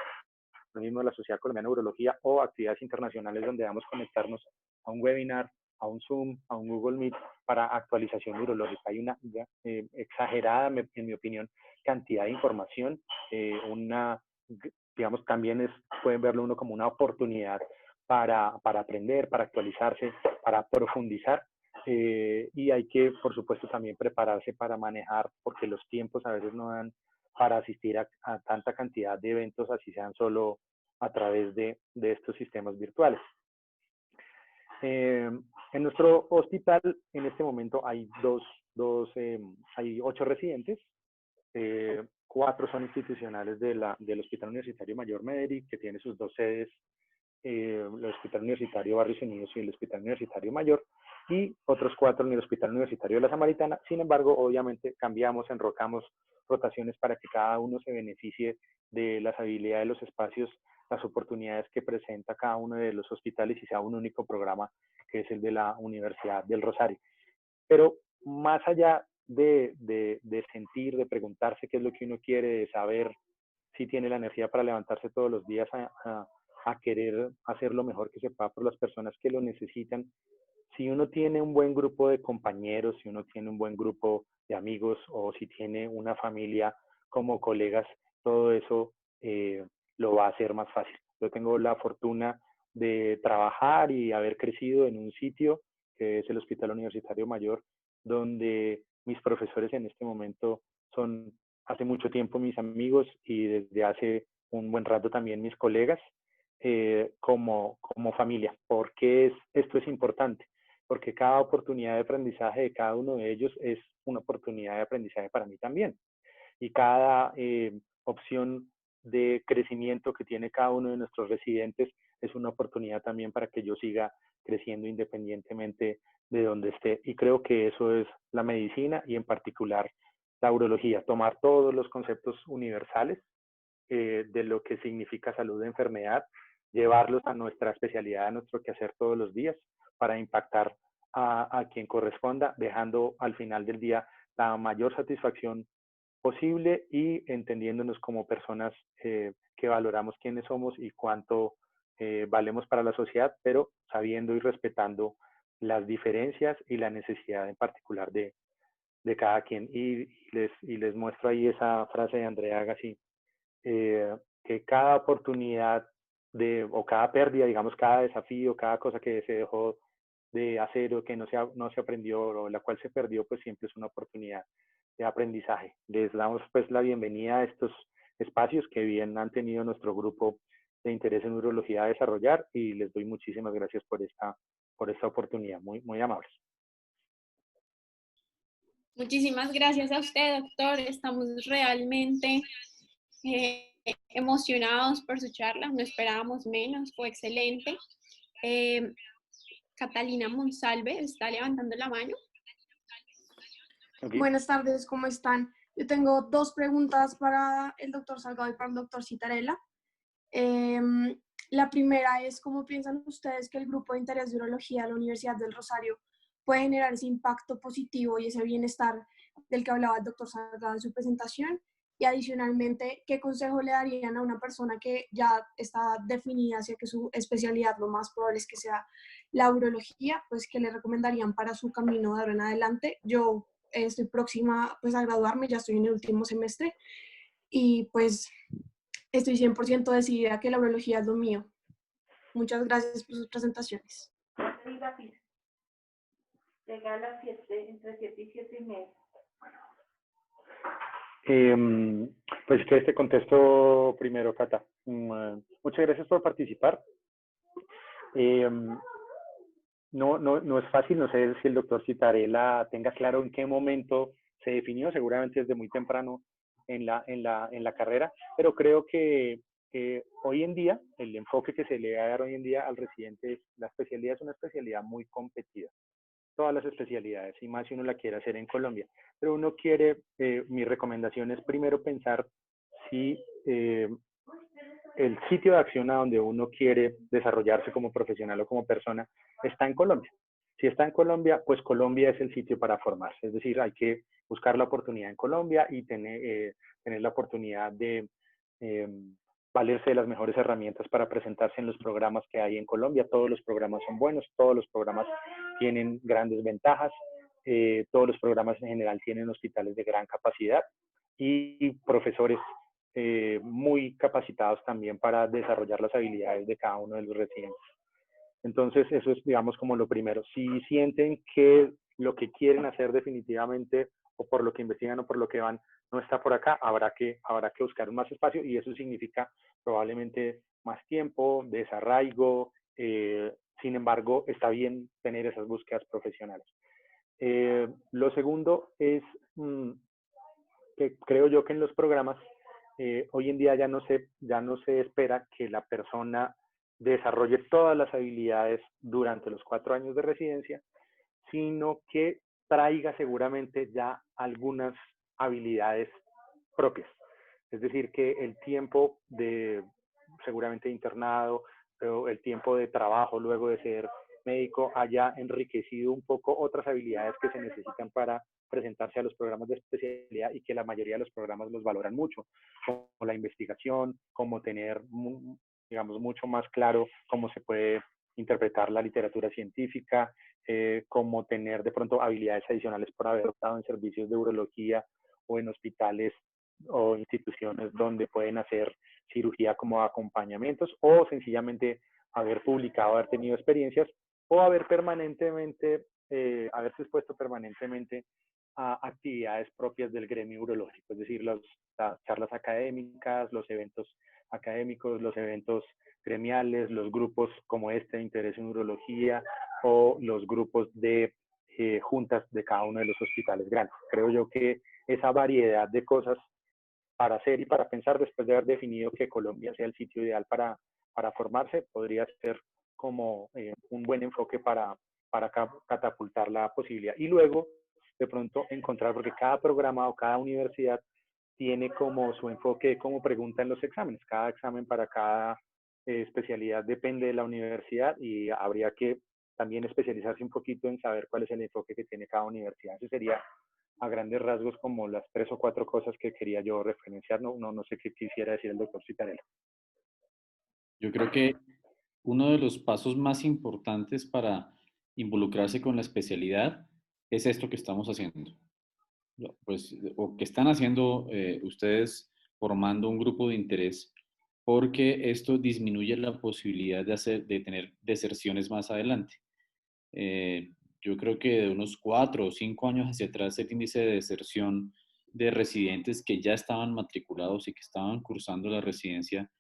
Speaker 4: lo mismo de la Sociedad Colombiana de Urología o actividades internacionales donde vamos a conectarnos a un webinar, a un Zoom, a un Google Meet para actualización urológica. Hay una exagerada, en mi opinión, cantidad de información, digamos, también pueden verlo uno como una oportunidad para aprender, para actualizarse, para profundizar. Y hay que, por supuesto, también prepararse para manejar, porque los tiempos a veces no dan para asistir a tanta cantidad de eventos, así sean solo a través de estos sistemas virtuales. En nuestro hospital, en este momento, hay hay 8 residentes. 4 son institucionales del Hospital Universitario Mayor Medellín, que tiene sus 2 sedes, el Hospital Universitario Barrios Unidos y el Hospital Universitario Mayor, y otros 4 en el Hospital Universitario de la Samaritana. Sin embargo, obviamente cambiamos, enrocamos rotaciones para que cada uno se beneficie de las habilidades de los espacios, las oportunidades que presenta cada uno de los hospitales y sea un único programa que es el de la Universidad del Rosario. Pero más allá de sentir, de preguntarse qué es lo que uno quiere, de saber si tiene la energía para levantarse todos los días a querer hacer lo mejor que se pueda por las personas que lo necesitan. Si uno tiene un buen grupo de compañeros, si uno tiene un buen grupo de amigos o si tiene una familia como colegas, todo eso lo va a hacer más fácil. Yo tengo la fortuna de trabajar y haber crecido en un sitio que es el Hospital Universitario Mayor, donde mis profesores en este momento son hace mucho tiempo mis amigos y desde hace un buen rato también mis colegas como familia. ¿Por qué esto es importante? Porque cada oportunidad de aprendizaje de cada uno de ellos es una oportunidad de aprendizaje para mí también. Y cada opción de crecimiento que tiene cada uno de nuestros residentes es una oportunidad también para que yo siga creciendo independientemente de donde esté. Y creo que eso es la medicina y en particular la urología, tomar todos los conceptos universales de lo que significa salud de enfermedad, llevarlos a nuestra especialidad, a nuestro quehacer todos los días para impactar a quien corresponda, dejando al final del día la mayor satisfacción posible y entendiéndonos como personas que valoramos quiénes somos y cuánto valemos para la sociedad, pero sabiendo y respetando las diferencias y la necesidad en particular de cada quien. Y les muestro ahí esa frase de Andrea Agassi, que cada oportunidad o cada pérdida, digamos, cada desafío, cada cosa que se dejó de hacer o que no se aprendió o la cual se perdió, pues siempre es una oportunidad de aprendizaje. Les damos pues la bienvenida a estos espacios que bien han tenido nuestro grupo de interés en urología a desarrollar y les doy muchísimas gracias por esta oportunidad, muy, muy amables.
Speaker 3: Muchísimas gracias a usted, doctor. Estamos realmente emocionados por su charla, no esperábamos menos, fue excelente. Catalina Monsalve está levantando la mano.
Speaker 4: Okay.
Speaker 6: Buenas tardes, ¿cómo están? Yo tengo dos preguntas para el doctor Salgado y para el doctor Citarella. La primera es, ¿cómo piensan ustedes que el grupo de interés de urología de la Universidad del Rosario puede generar ese impacto positivo y ese bienestar del que hablaba el doctor Salgado en su presentación? Y adicionalmente, ¿qué consejo le darían a una persona que ya está definida hacia que su especialidad lo más probable es que sea la urología? Pues, ¿qué le recomendarían para su camino de ahora en adelante? Yo estoy próxima pues, a graduarme, ya estoy en el último semestre y pues estoy 100% decidida que la urología es lo mío. Muchas gracias por sus presentaciones.
Speaker 7: Llega a las 7, entre 7 y 7 y media.
Speaker 4: Pues que te contesto primero, Cata. Muchas gracias por participar. No es fácil, no sé si el doctor Citarella tenga claro en qué momento se definió, seguramente desde muy temprano en la carrera, pero creo que hoy en día, el enfoque que se le va a dar hoy en día al residente, la especialidad es una especialidad muy competida. Todas las especialidades, y más si uno la quiere hacer en Colombia. Pero uno quiere, mi recomendación es primero pensar si el sitio de acción a donde uno quiere desarrollarse como profesional o como persona está en Colombia. Si está en Colombia, pues Colombia es el sitio para formarse. Es decir, hay que buscar la oportunidad en Colombia y tener la oportunidad de valerse de las mejores herramientas para presentarse en los programas que hay en Colombia. Todos los programas son buenos, todos los programas tienen grandes ventajas, todos los programas en general tienen hospitales de gran capacidad y profesores muy capacitados también para desarrollar las habilidades de cada uno de los residentes. Entonces, eso es, digamos, como lo primero. Si sienten que lo que quieren hacer definitivamente, o por lo que investigan o por lo que van, no está por acá, habrá que buscar más espacio y eso significa probablemente más tiempo, desarraigo. Sin embargo, está bien tener esas búsquedas profesionales. Lo segundo es que creo yo que en los programas hoy en día ya no se espera que la persona desarrolle todas las habilidades durante los 4 años de residencia, sino que traiga seguramente ya algunas habilidades propias. Es decir, que el tiempo de seguramente internado, pero el tiempo de trabajo luego de ser médico haya enriquecido un poco otras habilidades que se necesitan para presentarse a los programas de especialidad y que la mayoría de los programas los valoran mucho, como la investigación, como tener, digamos, mucho más claro cómo se puede interpretar la literatura científica, como tener de pronto habilidades adicionales por haber estado en servicios de urología o en hospitales o instituciones donde pueden hacer cirugía como acompañamientos o sencillamente haber publicado, haber tenido experiencias o haber permanentemente, haberse expuesto permanentemente a actividades propias del gremio urológico, es decir, las charlas académicas, los eventos académicos, los eventos gremiales, los grupos como este de interés en urología o los grupos de juntas de cada uno de los hospitales grandes. Creo yo que esa variedad de cosas para hacer y para pensar después de haber definido que Colombia sea el sitio ideal para formarse, podría ser como un buen enfoque para catapultar la posibilidad. Y luego, de pronto, encontrar, porque cada programa o cada universidad tiene como su enfoque, como pregunta en los exámenes. Cada examen para cada especialidad depende de la universidad y habría que también especializarse un poquito en saber cuál es el enfoque que tiene cada universidad. Ese sería a grandes rasgos como las 3 o 4 cosas que quería yo referenciar. No sé qué quisiera decir el doctor Citarella.
Speaker 2: Yo creo que uno de los pasos más importantes para involucrarse con la especialidad es esto que estamos haciendo. Pues, o que están haciendo ustedes formando un grupo de interés, porque esto disminuye la posibilidad de tener deserciones más adelante. Yo creo que de unos 4 o 5 años hacia atrás el índice de deserción de residentes que ya estaban matriculados y que estaban cursando la residencia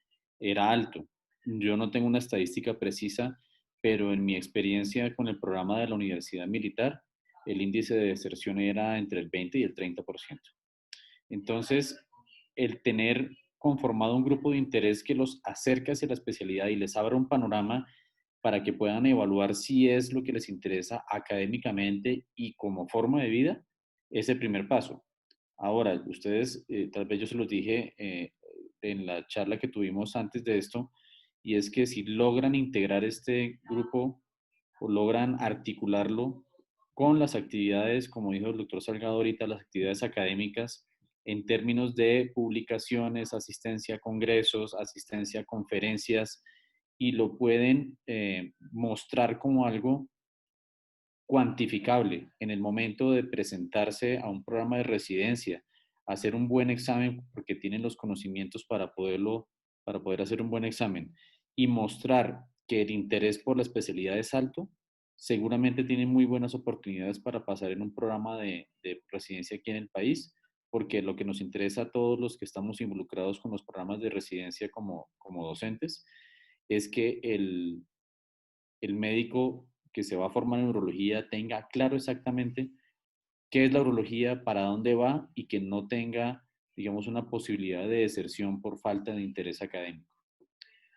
Speaker 2: era alto. Yo no tengo una estadística precisa, pero en mi experiencia con el programa de la Universidad Militar, el índice de deserción era entre el 20 y el 30%. Entonces, el tener conformado un grupo de interés que los acerque hacia la especialidad y les abra un panorama para que puedan evaluar si es lo que les interesa académicamente y como forma de vida, es el primer paso. Ahora, ustedes, tal vez yo se los dije en la charla que tuvimos antes de esto, y es que si logran integrar este grupo o logran articularlo con las actividades, como dijo el doctor Salgado ahorita, las actividades académicas, en términos de publicaciones, asistencia a congresos, asistencia a conferencias, y lo pueden mostrar como algo cuantificable en el momento de presentarse a un programa de residencia, hacer un buen examen porque tienen los conocimientos para poder hacer un buen examen y mostrar que el interés por la especialidad es alto, seguramente tienen muy buenas oportunidades para pasar en un programa de residencia aquí en el país, porque lo que nos interesa a todos los que estamos involucrados con los programas de residencia como docentes es que el médico que se va a formar en urología tenga claro exactamente qué es la urología, para dónde va y que no tenga, digamos, una posibilidad de deserción por falta de interés académico.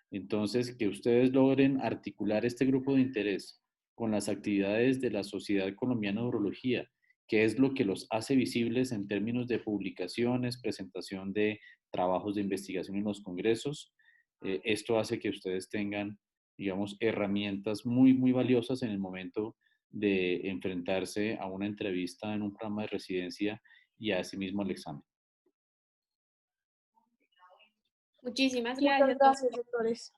Speaker 2: Entonces, que ustedes logren articular este grupo de interés con las actividades de la Sociedad Colombiana de Urología, que es lo que los hace visibles en términos de publicaciones, presentación de trabajos de investigación en los congresos. Esto hace que ustedes tengan, digamos, herramientas muy, muy valiosas en el momento de enfrentarse a una entrevista en un programa de residencia y asimismo al examen.
Speaker 3: Muchísimas
Speaker 6: Muchas
Speaker 3: gracias,
Speaker 6: gracias,
Speaker 3: doctor.
Speaker 6: doctores.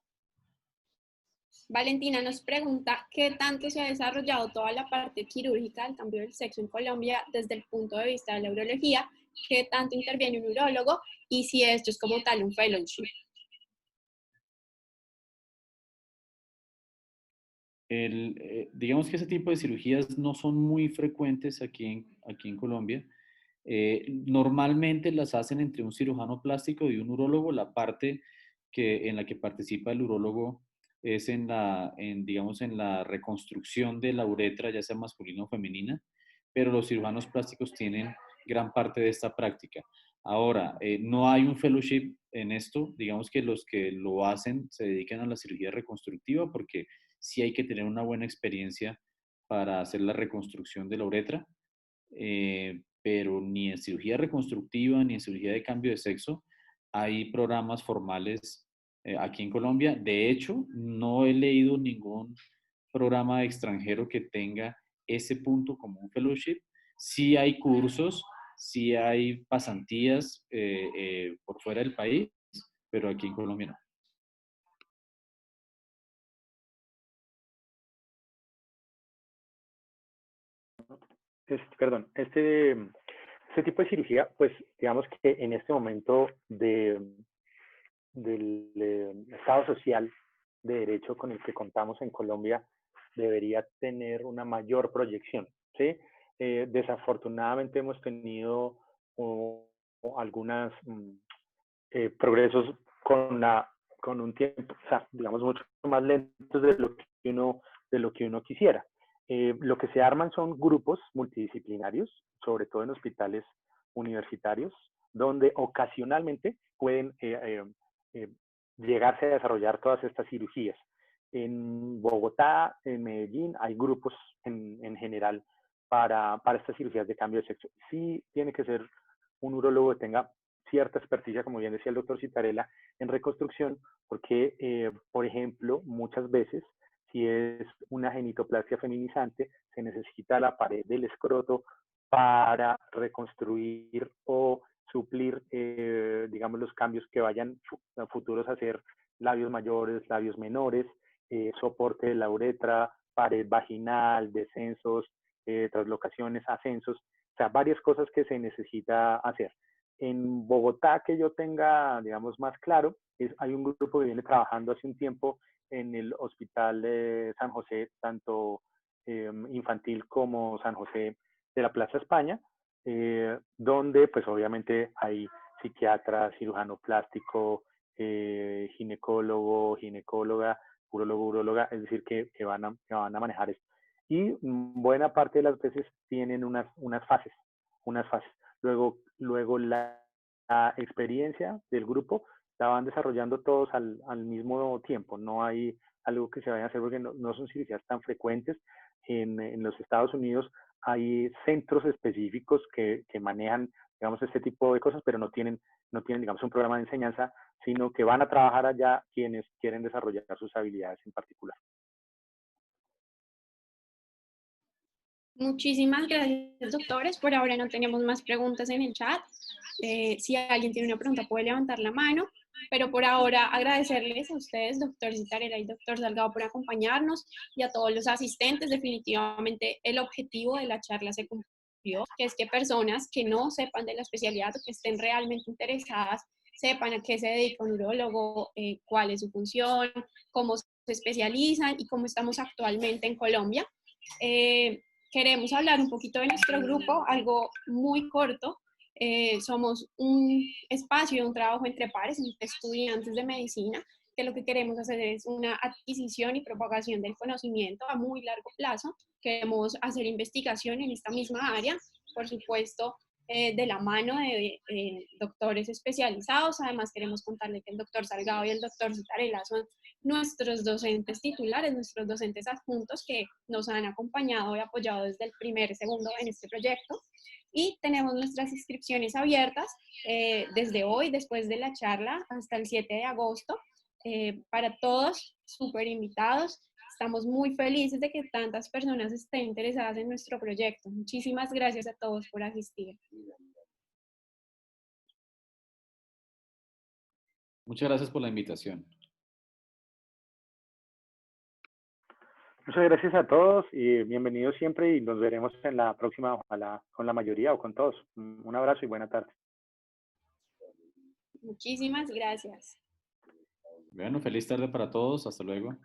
Speaker 3: Valentina nos pregunta qué tanto se ha desarrollado toda la parte quirúrgica del cambio del sexo en Colombia desde el punto de vista de la urología, qué tanto interviene un urólogo y si esto es como tal un fellowship.
Speaker 2: Digamos que ese tipo de cirugías no son muy frecuentes aquí en Colombia. Normalmente las hacen entre un cirujano plástico y un urólogo. La parte en la que participa el urólogo es digamos, en la reconstrucción de la uretra, ya sea masculina o femenina, pero los cirujanos plásticos tienen gran parte de esta práctica. Ahora, no hay un fellowship en esto, digamos que los que lo hacen se dedican a la cirugía reconstructiva porque sí hay que tener una buena experiencia para hacer la reconstrucción de la uretra, pero ni en cirugía reconstructiva ni en cirugía de cambio de sexo hay programas formales aquí en Colombia. De hecho, no he leído ningún programa extranjero que tenga ese punto como un fellowship. Sí hay cursos, sí hay pasantías por fuera del país, pero aquí en Colombia no.
Speaker 4: Perdón, este tipo de cirugía, pues digamos que en este momento del estado social de derecho con el que contamos en Colombia debería tener una mayor proyección, ¿sí? Desafortunadamente hemos tenido algunos progresos con un tiempo, o sea, digamos, mucho más lentos de lo que uno quisiera. Lo que se arman son grupos multidisciplinarios, sobre todo en hospitales universitarios, donde ocasionalmente pueden llegarse a desarrollar todas estas cirugías. En Bogotá, en Medellín, hay grupos en general para estas cirugías de cambio de sexo. Sí tiene que ser un urólogo que tenga cierta experticia, como bien decía el doctor Citarella, en reconstrucción, porque, por ejemplo, muchas veces, si es una genitoplastia feminizante, se necesita la pared del escroto para reconstruir o suplir, digamos, los cambios que vayan futuros a ser labios mayores, labios menores, soporte de la uretra, pared vaginal, descensos, traslocaciones, ascensos, o sea, varias cosas que se necesita hacer. En Bogotá, que yo tenga, digamos, más claro, hay un grupo que viene trabajando hace un tiempo en el Hospital de San José, tanto infantil como San José de la Plaza España, donde pues obviamente hay psiquiatra, cirujano plástico, ginecólogo, ginecóloga, urólogo, uróloga, es decir, que van a manejar esto. Y buena parte de las veces tienen unas fases. Luego la experiencia del grupo la van desarrollando todos al mismo tiempo. No hay algo que se vaya a hacer porque no son cirugías tan frecuentes. En los Estados Unidos hay centros específicos que manejan, digamos, este tipo de cosas, pero no tienen, digamos, un programa de enseñanza, sino que van a trabajar allá quienes quieren desarrollar sus habilidades en particular.
Speaker 3: Muchísimas gracias, doctores. Por ahora no tenemos más preguntas en el chat. Si alguien tiene una pregunta puede levantar la mano, pero por ahora agradecerles a ustedes, doctor Citarella y doctor Salgado, por acompañarnos y a todos los asistentes. Definitivamente el objetivo de la charla se cumplió, que es que personas que no sepan de la especialidad o que estén realmente interesadas sepan a qué se dedica un urólogo, cuál es su función, cómo se especializan y cómo estamos actualmente en Colombia. Queremos hablar un poquito de nuestro grupo, algo muy corto. Somos un espacio, un trabajo entre pares, entre estudiantes de medicina, que lo que queremos hacer es una adquisición y propagación del conocimiento a muy largo plazo. Queremos hacer investigación en esta misma área, por supuesto, de la mano de doctores especializados. Además, queremos contarle que el doctor Salgado y el doctor Citarella son nuestros docentes titulares, nuestros docentes adjuntos que nos han acompañado y apoyado desde el primer segundo en este proyecto. Y tenemos nuestras inscripciones abiertas desde hoy, después de la charla, hasta el 7 de agosto. Para todos, súper invitados. Estamos muy felices de que tantas personas estén interesadas en nuestro proyecto. Muchísimas gracias a todos por asistir.
Speaker 2: Muchas gracias por la invitación.
Speaker 4: Muchas gracias a todos y bienvenidos siempre y nos veremos en la próxima, ojalá con la mayoría o con todos. Un abrazo y buena tarde.
Speaker 3: Muchísimas gracias.
Speaker 2: Bueno, feliz tarde para todos. Hasta luego.